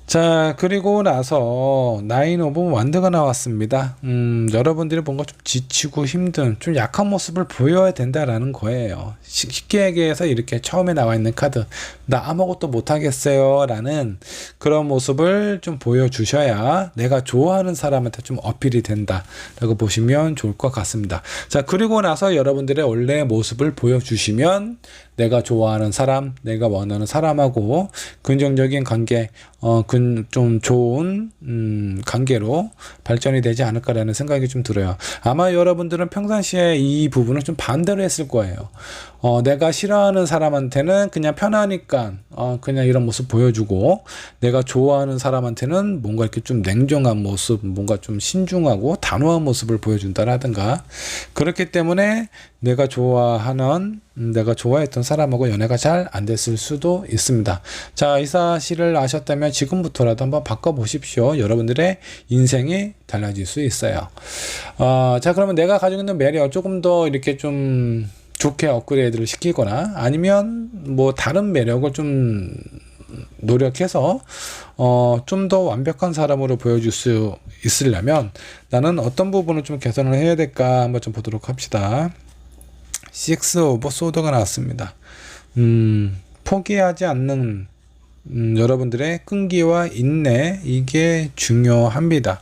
자, 그리고 나서 9 오브 완드가 나왔습니다. 여러분들이 뭔가 좀 지치고 힘든, 좀 약한 모습을 보여야 된다라는 거예요. 쉽게 얘기해서 이렇게 처음에 나와 있는 카드, 나 아무것도 못하겠어요 라는 그런 모습을 좀 보여주셔야 내가 좋아하는 사람한테 좀 어필이 된다 라고 보시면 좋을 것 같습니다. 자, 그리고 나서 여러분들의 원래의 모습을 보여주시면 내가 좋아하는 사람, 내가 원하는 사람하고 긍정적인 관계, 좀 좋은 관계로 발전이 되지 않을까라는 생각이 좀 들어요. 아마 여러분들은 평상시에 이 부분을 좀 반대로 했을 거예요. 내가 싫어하는 사람한테는 그냥 편하니까 그냥 이런 모습 보여주고, 내가 좋아하는 사람한테는 뭔가 이렇게 좀 냉정한 모습, 뭔가 좀 신중하고 단호한 모습을 보여준다라든가, 그렇기 때문에 내가 좋아했던 사람하고 연애가 잘 안 됐을 수도 있습니다. 자, 이 사실을 아셨다면 지금부터라도 한번 바꿔보십시오. 여러분들의 인생이 달라질 수 있어요. 자, 그러면 내가 가지고 있는 매력 조금 더 이렇게 좀 좋게 업그레이드를 시키거나, 아니면 뭐 다른 매력을 좀 노력해서 좀 더 완벽한 사람으로 보여줄 수 있으려면 나는 어떤 부분을 좀 개선을 해야 될까 한번 좀 보도록 합시다. 6 오브 소드가 나왔습니다. 포기하지 않는 여러분들의 끈기와 인내, 이게 중요합니다.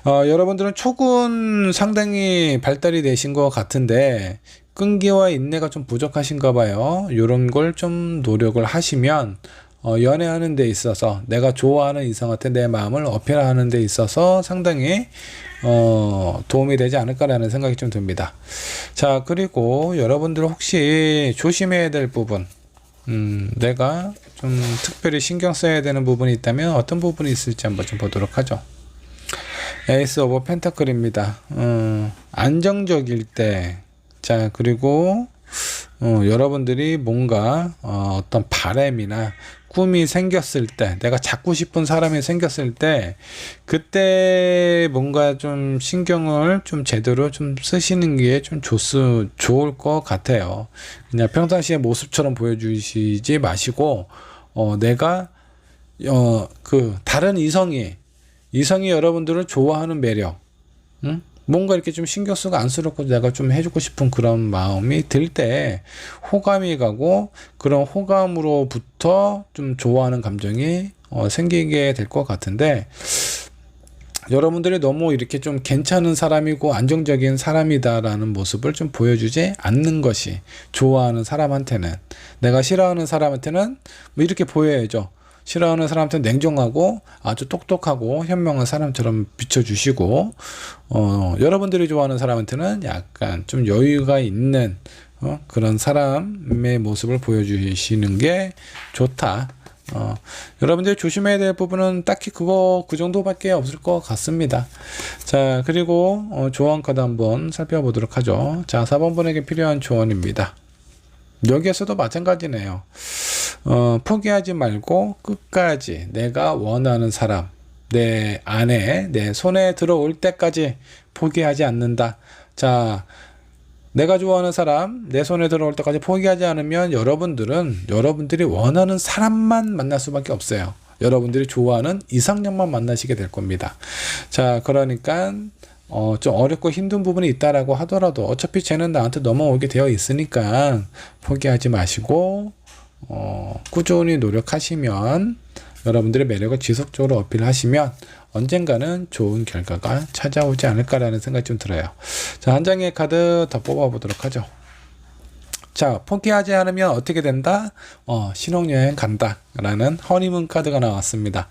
여러분들은 촉은 상당히 발달이 되신 것 같은데 끈기와 인내가 좀 부족하신가 봐요. 이런 걸 좀 노력을 하시면 연애하는 데 있어서, 내가 좋아하는 이성한테 내 마음을 어필하는 데 있어서 상당히 도움이 되지 않을까라는 생각이 좀 듭니다. 자, 그리고 여러분들 혹시 조심해야 될 부분, 내가 좀 특별히 신경 써야 되는 부분이 있다면 어떤 부분이 있을지 한번 좀 보도록 하죠. 에이스 오브 펜타클입니다. 안정적일 때, 자, 그리고 여러분들이 뭔가 어떤 바람이나 꿈이 생겼을 때, 내가 잡고 싶은 사람이 생겼을 때, 그때 뭔가 좀 신경을 좀 제대로 좀 쓰시는 게 좀 좋을 것 같아요. 그냥 평상시의 모습처럼 보여주시지 마시고, 내가 다른 이성이 여러분들을 좋아하는 매력, 뭔가 이렇게 좀 신경 쓰고 안쓰럽고 내가 좀 해주고 싶은 그런 마음이 들 때 호감이 가고, 그런 호감으로부터 좀 좋아하는 감정이 생기게 될 것 같은데, 여러분들이 너무 이렇게 좀 괜찮은 사람이고 안정적인 사람이다라는 모습을 좀 보여주지 않는 것이, 좋아하는 사람한테는, 내가 싫어하는 사람한테는 뭐 이렇게 보여야죠. 싫어하는 사람한테는 냉정하고 아주 똑똑하고 현명한 사람처럼 비춰주시고, 여러분들이 좋아하는 사람한테는 약간 좀 여유가 있는 그런 사람의 모습을 보여주시는 게 좋다. 여러분들이 조심해야 될 부분은 딱히 그 정도밖에 없을 것 같습니다. 자, 그리고 조언 카드 한번 살펴보도록 하죠. 자, 4번 분에게 필요한 조언입니다. 여기에서도 마찬가지네요. 포기하지 말고 끝까지 내가 원하는 사람, 내 안에, 내 손에 들어올 때까지 포기하지 않는다. 자, 내가 좋아하는 사람, 내 손에 들어올 때까지 포기하지 않으면 여러분들이 원하는 사람만 만날 수밖에 없어요. 여러분들이 좋아하는 이상형만 만나시게 될 겁니다. 자, 그러니까 좀 어렵고 힘든 부분이 있다라고 하더라도 어차피 쟤는 나한테 넘어오게 되어 있으니까 포기하지 마시고 꾸준히 노력하시면, 여러분들의 매력을 지속적으로 어필하시면 언젠가는 좋은 결과가 찾아오지 않을까라는 생각이 좀 들어요. 자, 한 장의 카드 더 뽑아보도록 하죠. 자, 포기하지 않으면 어떻게 된다? 신혼여행 간다 라는 허니문 카드가 나왔습니다.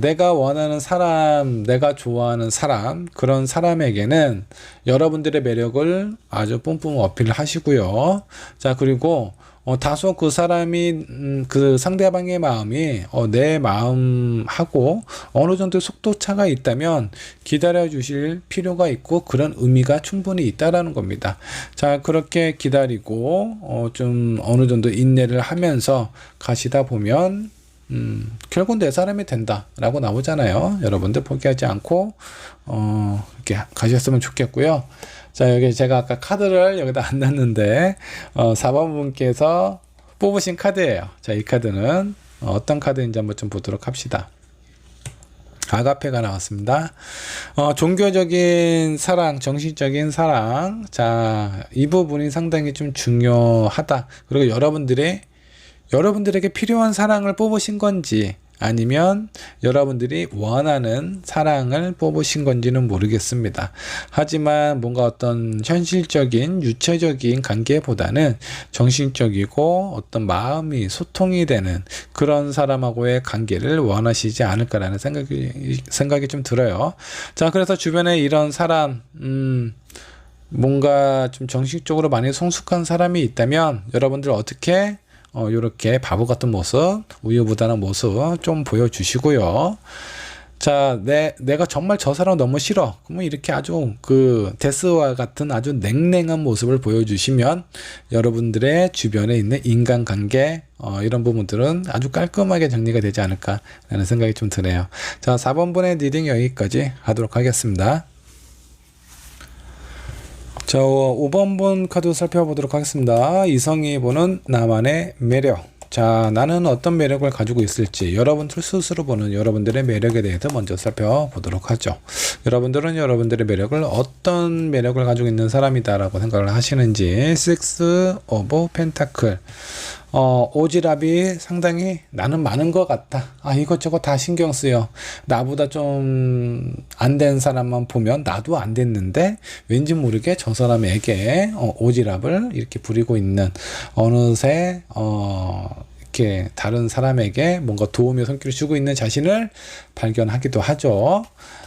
내가 원하는 사람, 내가 좋아하는 사람, 그런 사람에게는 여러분들의 매력을 아주 뿜뿜 어필을 하시고요. 자, 그리고 다소 그 사람이 그 상대방의 마음이 내 마음하고 어느 정도 속도 차가 있다면 기다려 주실 필요가 있고, 그런 의미가 충분히 있다라는 겁니다. 자, 그렇게 기다리고 좀 어느 정도 인내를 하면서 가시다 보면 결국 내 사람이 된다 라고 나오잖아요. 여러분들 포기하지 않고 이렇게 가셨으면 좋겠고요. 자, 여기 제가 아까 카드를 여기다 안 놨는데 4번 분께서 뽑으신 카드예요. 자, 이 카드는 어떤 카드인지 한번 좀 보도록 합시다. 아가페가 나왔습니다. 종교적인 사랑, 정신적인 사랑. 자, 이 부분이 상당히 좀 중요하다. 그리고 여러분들에게 필요한 사랑을 뽑으신 건지, 아니면 여러분들이 원하는 사랑을 뽑으신 건지는 모르겠습니다. 하지만 뭔가 어떤 현실적인 유체적인 관계보다는 정신적이고 어떤 마음이 소통이 되는 그런 사람하고의 관계를 원하시지 않을까라는 생각이 좀 들어요. 자, 그래서 주변에 이런 사람, 뭔가 좀 정신적으로 많이 성숙한 사람이 있다면 여러분들 어떻게 요렇게 바보 같은 모습, 우유부단한 모습 좀 보여주시고요. 자, 내가 정말 저 사람 너무 싫어. 그러면 이렇게 아주 데스와 같은 아주 냉랭한 모습을 보여주시면 여러분들의 주변에 있는 인간관계, 이런 부분들은 아주 깔끔하게 정리가 되지 않을까라는 생각이 좀 드네요. 자, 4번 분의 리딩 여기까지 하도록 하겠습니다. 자, 5번 분 카드 살펴보도록 하겠습니다. 이성이 보는 나만의 매력. 자, 나는 어떤 매력을 가지고 있을지 여러분들 스스로 보는 여러분들의 매력에 대해서 먼저 살펴보도록 하죠. 여러분들은 여러분들의 매력을 어떤 매력을 가지고 있는 사람이다 라고 생각을 하시는지. 6 오브 펜타클, 오지랖이 상당히 나는 많은 것 같다. 이것저것 다 신경 쓰여. 나보다 좀 안 된 사람만 보면 나도 안 됐는데 왠지 모르게 저 사람에게 오지랖을 이렇게 부리고 있는, 어느새 이렇게 다른 사람에게 뭔가 도움의 손길을 주고 있는 자신을 발견하기도 하죠.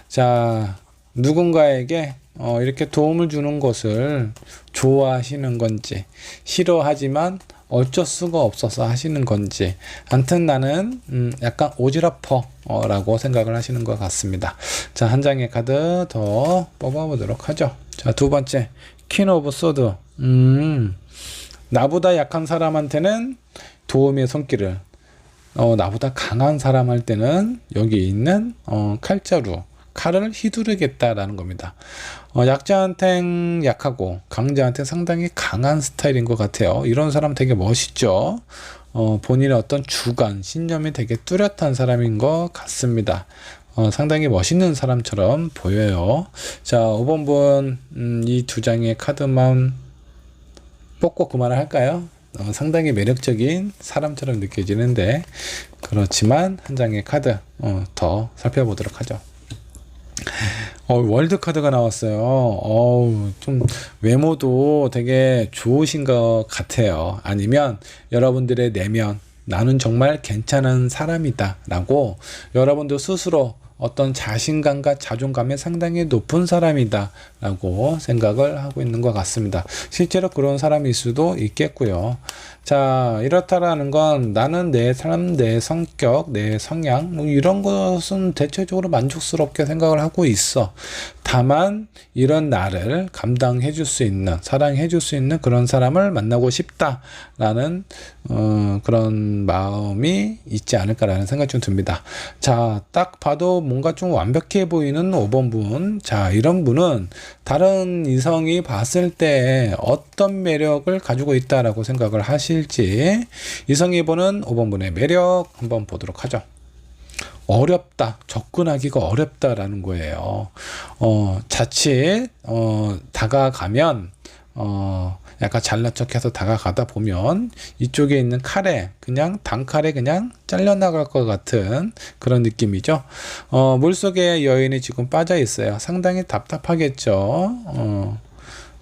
자, 누군가에게 이렇게 도움을 주는 것을 좋아하시는 건지, 싫어하지만 어쩔 수가 없어서 하시는 건지, 아무튼 나는 약간 오지랖퍼 라고 생각을 하시는 것 같습니다. 자, 한 장의 카드 더 뽑아보도록 하죠. 자, 두 번째, 퀸 오브 소드. 나보다 약한 사람한테는 도움의 손길을, 나보다 강한 사람 할 때는 여기 있는 칼자루, 칼을 휘두르겠다라는 겁니다. 약자한텐 약하고 강자한테 상당히 강한 스타일인 것 같아요. 이런 사람 되게 멋있죠. 본인의 어떤 주관, 신념이 되게 뚜렷한 사람인 것 같습니다. 상당히 멋있는 사람처럼 보여요. 자, 5번 분, 이 두 장의 카드만 뽑고 그만을 할까요? 상당히 매력적인 사람처럼 느껴지는데, 그렇지만 한 장의 카드 더 살펴보도록 하죠. 월드 카드가 나왔어요. 좀 외모도 되게 좋으신 것 같아요. 아니면 여러분들의 내면, 나는 정말 괜찮은 사람이다 라고 여러분들 스스로 어떤 자신감과 자존감이 상당히 높은 사람이다라고 생각을 하고 있는 것 같습니다. 실제로 그런 사람일 수도 있겠고요. 자, 이렇다라는 건 나는 내 삶, 내 성격, 내 성향 뭐 이런 것은 대체적으로 만족스럽게 생각을 하고 있어. 다만 이런 나를 감당해 줄 수 있는, 사랑해 줄 수 있는 그런 사람을 만나고 싶다라는 그런 마음이 있지 않을까라는 생각이 좀 듭니다. 자, 딱 봐도 뭔가 좀 완벽해 보이는 5번 분. 자, 이런 분은 다른 이성이 봤을 때 어떤 매력을 가지고 있다라고 생각을 하실지 이성이 보는 5번 분의 매력 한번 보도록 하죠. 어렵다. 접근하기가 어렵다라는 거예요. 자칫 다가가면 약간 잘난 척해서 다가가다 보면 이쪽에 있는 칼에 그냥 단칼에 그냥 잘려나갈 것 같은 그런 느낌이죠. 물속에 여인이 지금 빠져 있어요. 상당히 답답하겠죠.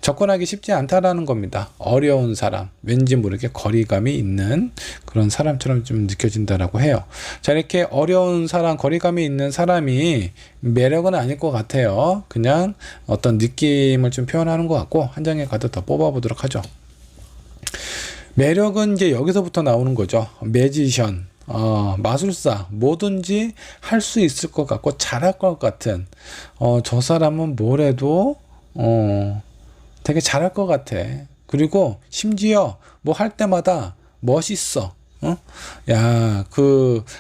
접근하기 쉽지 않다라는 겁니다. 어려운 사람, 왠지 모르게 거리감이 있는 그런 사람처럼 좀 느껴진다라고 해요. 자, 이렇게 어려운 사람, 거리감이 있는 사람이 매력은 아닐 것 같아요. 그냥 어떤 느낌을 좀 표현하는 것 같고 한 장의 카드 더 뽑아보도록 하죠. 매력은 이제 여기서부터 나오는 거죠. 매지션, 마술사, 뭐든지 할 수 있을 것 같고 잘할 것 같은 저 사람은 뭘 해도 되게 잘할 것 같아. 그리고 심지어 뭐 할 때마다 멋있어. 야,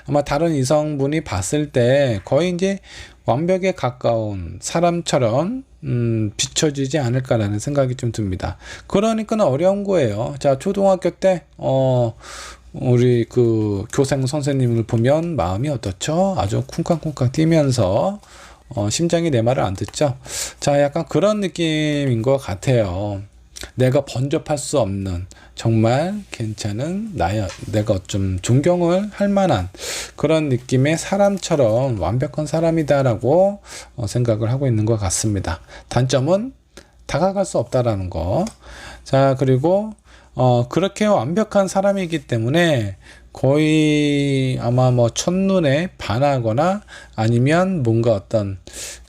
아마 다른 이성분이 봤을 때 거의 이제 완벽에 가까운 사람처럼 비춰지지 않을까라는 생각이 좀 듭니다. 그러니까 어려운 거예요. 자, 초등학교 때 우리 그 교생 선생님을 보면 마음이 어떻죠? 아주 쿵쾅쿵쾅 뛰면서 심장이 내 말을 안 듣죠. 자, 약간 그런 느낌인 것 같아요. 내가 번접할 수 없는 정말 괜찮은 내가 좀 존경을 할 만한 그런 느낌의 사람처럼 완벽한 사람이다라고 생각을 하고 있는 것 같습니다. 단점은 다가갈 수 없다라는 거. 자, 그리고 그렇게 완벽한 사람이기 때문에 거의 아마 뭐 첫눈에 반하거나 아니면 뭔가 어떤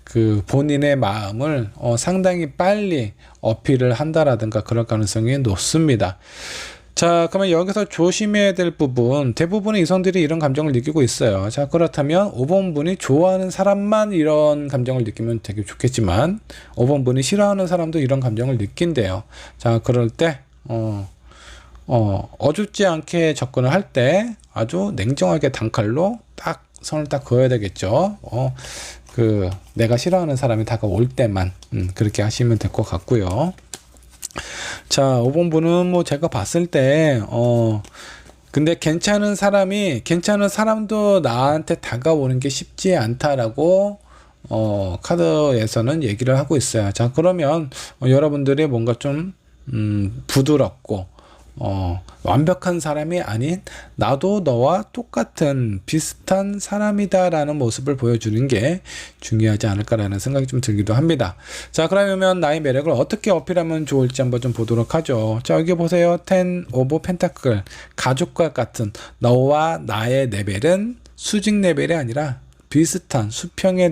그 본인의 마음을 상당히 빨리 어필을 한다라든가 그럴 가능성이 높습니다. 자, 그러면 여기서 조심해야 될 부분, 대부분의 이성들이 이런 감정을 느끼고 있어요. 자, 그렇다면 5번 분이 좋아하는 사람만 이런 감정을 느끼면 되게 좋겠지만 5번 분이 싫어하는 사람도 이런 감정을 느낀대요. 자, 그럴 때 어줍지 않게 접근을 할 때 아주 냉정하게 단칼로 딱 선을 딱 그어야 되겠죠. 내가 싫어하는 사람이 다가올 때만 그렇게 하시면 될 것 같고요. 자, 5번 분은 뭐 제가 봤을 때 근데 괜찮은 사람도 나한테 다가오는 게 쉽지 않다라고 카드에서는 얘기를 하고 있어요. 자, 그러면 여러분들이 뭔가 좀 부드럽고 완벽한 사람이 아닌 나도 너와 똑같은 비슷한 사람이다라는 모습을 보여주는 게 중요하지 않을까라는 생각이 좀 들기도 합니다. 자, 그러면 나의 매력을 어떻게 어필하면 좋을지 한번 좀 보도록 하죠. 자, 여기 보세요. 10 오브 펜타클, 가족과 같은 너와 나의 레벨은 수직 레벨이 아니라 비슷한 수평의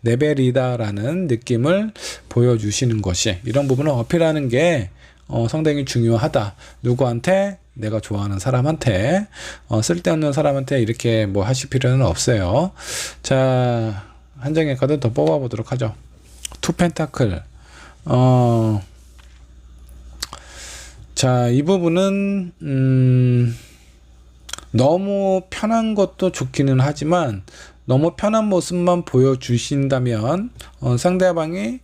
레벨이다라는 느낌을 보여주시는 것이, 이런 부분을 어필하는 게 상당히 중요하다. 누구한테? 내가 좋아하는 사람한테, 쓸데없는 사람한테 이렇게 뭐 하실 필요는 없어요. 자, 한 장의 카드 더 뽑아보도록 하죠. 투 펜타클. 자, 이 부분은 너무 편한 것도 좋기는 하지만 너무 편한 모습만 보여주신다면 상대방이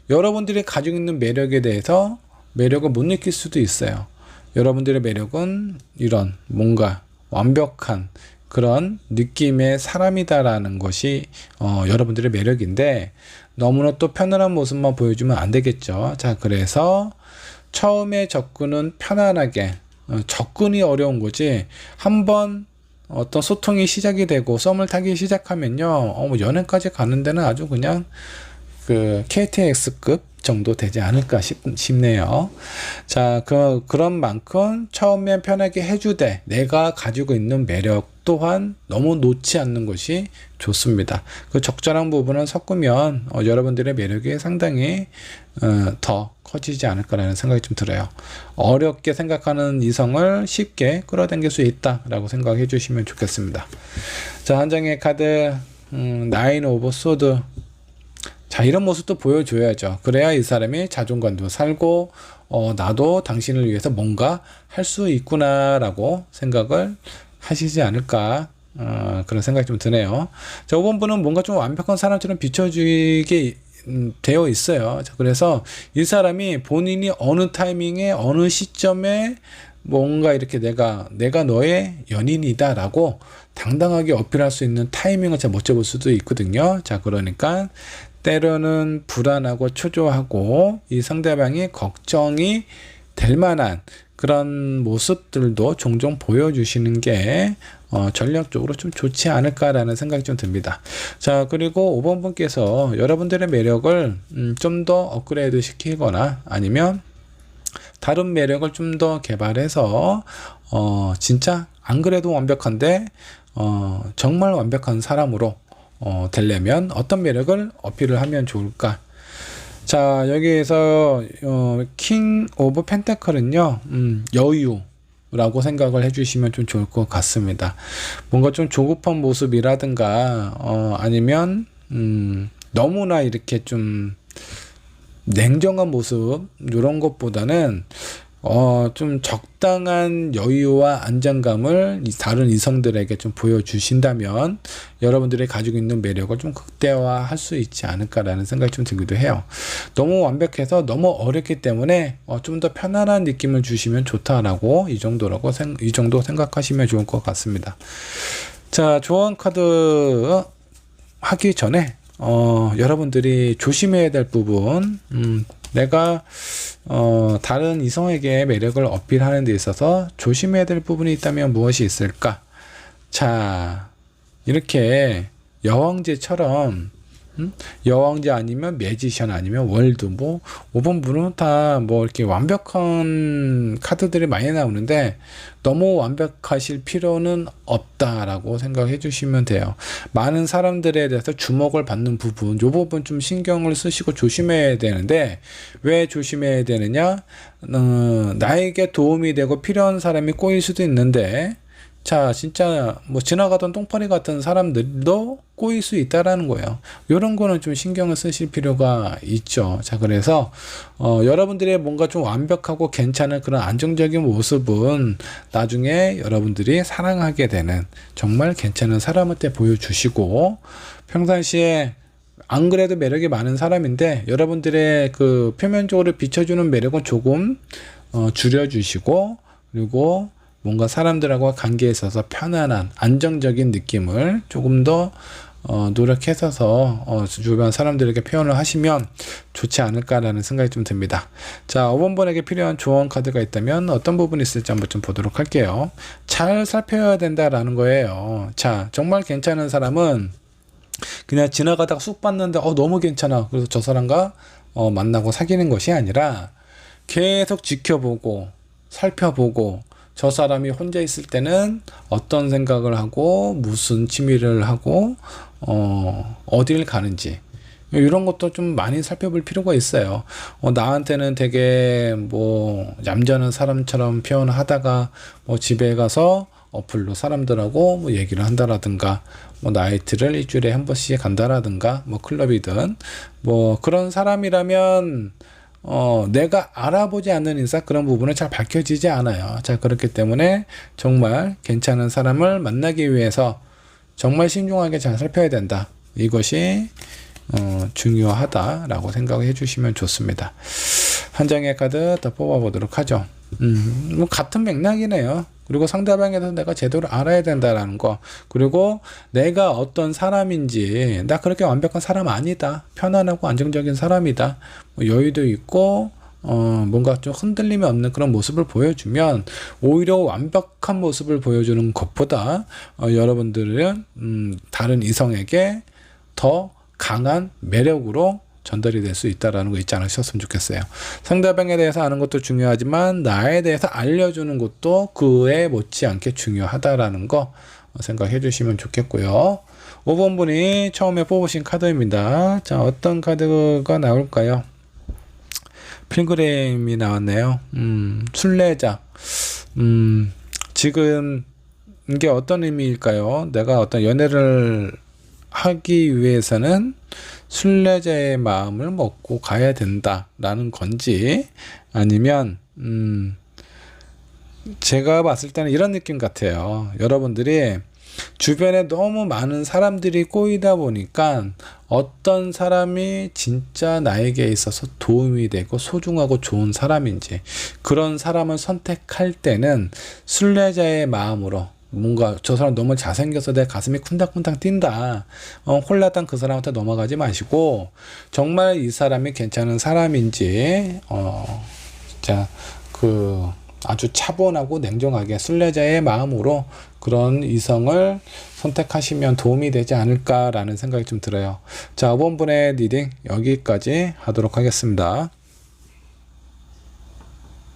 여러분들이 가지고 있는 매력에 대해서 매력을 못 느낄 수도 있어요. 여러분들의 매력은 이런 뭔가 완벽한 그런 느낌의 사람이다라는 것이 여러분들의 매력인데 너무나 또 편안한 모습만 보여주면 안 되겠죠. 자, 그래서 처음에 접근은 편안하게, 접근이 어려운 거지 한번 어떤 소통이 시작이 되고 썸을 타기 시작하면요, 뭐 연애까지 가는 데는 아주 그냥 그 KTX급 정도 되지 않을까 싶네요. 자, 그런 만큼 처음엔 편하게 해주되 내가 가지고 있는 매력 또한 너무 놓지 않는 것이 좋습니다. 그 적절한 부분을 섞으면 여러분들의 매력이 상당히 더 커지지 않을까라는 생각이 좀 들어요. 어렵게 생각하는 이성을 쉽게 끌어당길 수 있다라고 생각해 주시면 좋겠습니다. 자, 한 장의 카드 나인 오브 소드. 자, 이런 모습도 보여줘야죠. 그래야 이 사람이 자존감도 살고 나도 당신을 위해서 뭔가 할 수 있구나 라고 생각을 하시지 않을까, 그런 생각이 좀 드네요. 자, 5번 분은 뭔가 좀 완벽한 사람처럼 비춰지게 되어 있어요. 자, 그래서 이 사람이 본인이 어느 타이밍에 어느 시점에 뭔가 이렇게 내가 너의 연인이다 라고 당당하게 어필할 수 있는 타이밍을 잘 못 잡을 수도 있거든요. 자, 그러니까 때로는 불안하고 초조하고 이 상대방이 걱정이 될 만한 그런 모습들도 종종 보여주시는 게 전략적으로 좀 좋지 않을까라는 생각이 좀 듭니다. 자, 그리고 5번 분께서 여러분들의 매력을 좀 더 업그레이드 시키거나 아니면 다른 매력을 좀 더 개발해서 진짜 안 그래도 완벽한데 정말 완벽한 사람으로 되려면 어떤 매력을 어필을 하면 좋을까? 자, 여기에서 킹 오브 펜타클은요 여유라고 생각을 해주시면 좀 좋을 것 같습니다. 뭔가 좀 조급한 모습이라든가 아니면 너무나 이렇게 좀 냉정한 모습 이런 것보다는 좀 적당한 여유와 안정감을 다른 이성들에게 좀 보여주신다면 여러분들이 가지고 있는 매력을 좀 극대화할 수 있지 않을까라는 생각이 좀 들기도 해요. 너무 완벽해서 너무 어렵기 때문에 좀 더 편안한 느낌을 주시면 좋다라고 이 정도 생각하시면 좋을 것 같습니다. 자, 조언 카드 하기 전에 여러분들이 조심해야 될 부분, 내가 다른 이성에게 매력을 어필하는 데 있어서 조심해야 될 부분이 있다면 무엇이 있을까? 자, 이렇게 여왕제처럼 여왕제 아니면 매지션 아니면 월드 5번 분은 다 이렇게 완벽한 카드들이 많이 나오는데 너무 완벽하실 필요는 없다라고 생각해 주시면 돼요. 많은 사람들에 대해서 주목을 받는 부분, 요 부분 좀 신경을 쓰시고 조심해야 되는데 왜 조심해야 되느냐? 나에게 도움이 되고 필요한 사람이 꼬일 수도 있는데 자, 진짜 지나가던 똥파리 같은 사람들도 꼬일 수 있다라는 거예요. 이런 거는 좀 신경을 쓰실 필요가 있죠. 자, 그래서 여러분들의 뭔가 좀 완벽하고 괜찮은 그런 안정적인 모습은 나중에 여러분들이 사랑하게 되는 정말 괜찮은 사람한테 보여주시고 평상시에 안 그래도 매력이 많은 사람인데 여러분들의 그 표면적으로 비춰주는 매력은 조금 줄여주시고 그리고 뭔가 사람들하고 관계에 있어서 편안한 안정적인 느낌을 조금 더 노력해서 주변 사람들에게 표현을 하시면 좋지 않을까라는 생각이 좀 듭니다. 자, 5번 분에게 필요한 조언 카드가 있다면 어떤 부분이 있을지 한번 좀 보도록 할게요. 잘 살펴야 된다라는 거예요. 자, 정말 괜찮은 사람은 그냥 지나가다가 쑥 봤는데 너무 괜찮아. 그래서 저 사람과 만나고 사귀는 것이 아니라 계속 지켜보고 살펴보고 저 사람이 혼자 있을 때는 어떤 생각을 하고 무슨 취미를 하고 어디를 가는지 이런 것도 좀 많이 살펴볼 필요가 있어요. 나한테는 되게 얌전한 사람처럼 표현하다가 집에 가서 어플로 사람들하고 얘기를 한다라든가 나이트를 일주일에 한 번씩 간다라든가 클럽이든 그런 사람이라면 내가 알아보지 않는 이상 그런 부분은 잘 밝혀지지 않아요. 자, 그렇기 때문에 정말 괜찮은 사람을 만나기 위해서 정말 신중하게 잘 살펴야 된다. 이것이 중요하다라고 생각해 주시면 좋습니다. 한 장의 카드 더 뽑아보도록 하죠. 같은 맥락이네요. 그리고 상대방에 대해서 내가 제대로 알아야 된다라는 거. 그리고 내가 어떤 사람인지, 나 그렇게 완벽한 사람 아니다. 편안하고 안정적인 사람이다. 여유도 있고, 뭔가 좀 흔들림이 없는 그런 모습을 보여주면, 오히려 완벽한 모습을 보여주는 것보다, 여러분들은, 다른 이성에게 더 강한 매력으로 전달이 될 수 있다라는 거 잊지 않으셨으면 좋겠어요. 상대방에 대해서 아는 것도 중요하지만 나에 대해서 알려주는 것도 그에 못지않게 중요하다라는 거 생각해 주시면 좋겠고요. 5번 분이 처음에 뽑으신 카드입니다. 자, 어떤 카드가 나올까요? 필그림이 나왔네요. 순례자. 지금 이게 어떤 의미일까요? 내가 어떤 연애를 하기 위해서는 순례자의 마음을 먹고 가야 된다라는 건지, 아니면 제가 봤을 때는 이런 느낌 같아요. 여러분들이 주변에 너무 많은 사람들이 꼬이다 보니까 어떤 사람이 진짜 나에게 있어서 도움이 되고 소중하고 좋은 사람인지, 그런 사람을 선택할 때는 순례자의 마음으로, 뭔가 저 사람 너무 잘생겨서 내 가슴이 쿵닥쿵닥 뛴다, 홀라당 그 사람한테 넘어가지 마시고, 정말 이 사람이 괜찮은 사람인지 진짜 아주 차분하고 냉정하게 순례자의 마음으로 그런 이성을 선택하시면 도움이 되지 않을까라는 생각이 좀 들어요. 자, 5번 분의 리딩 여기까지 하도록 하겠습니다.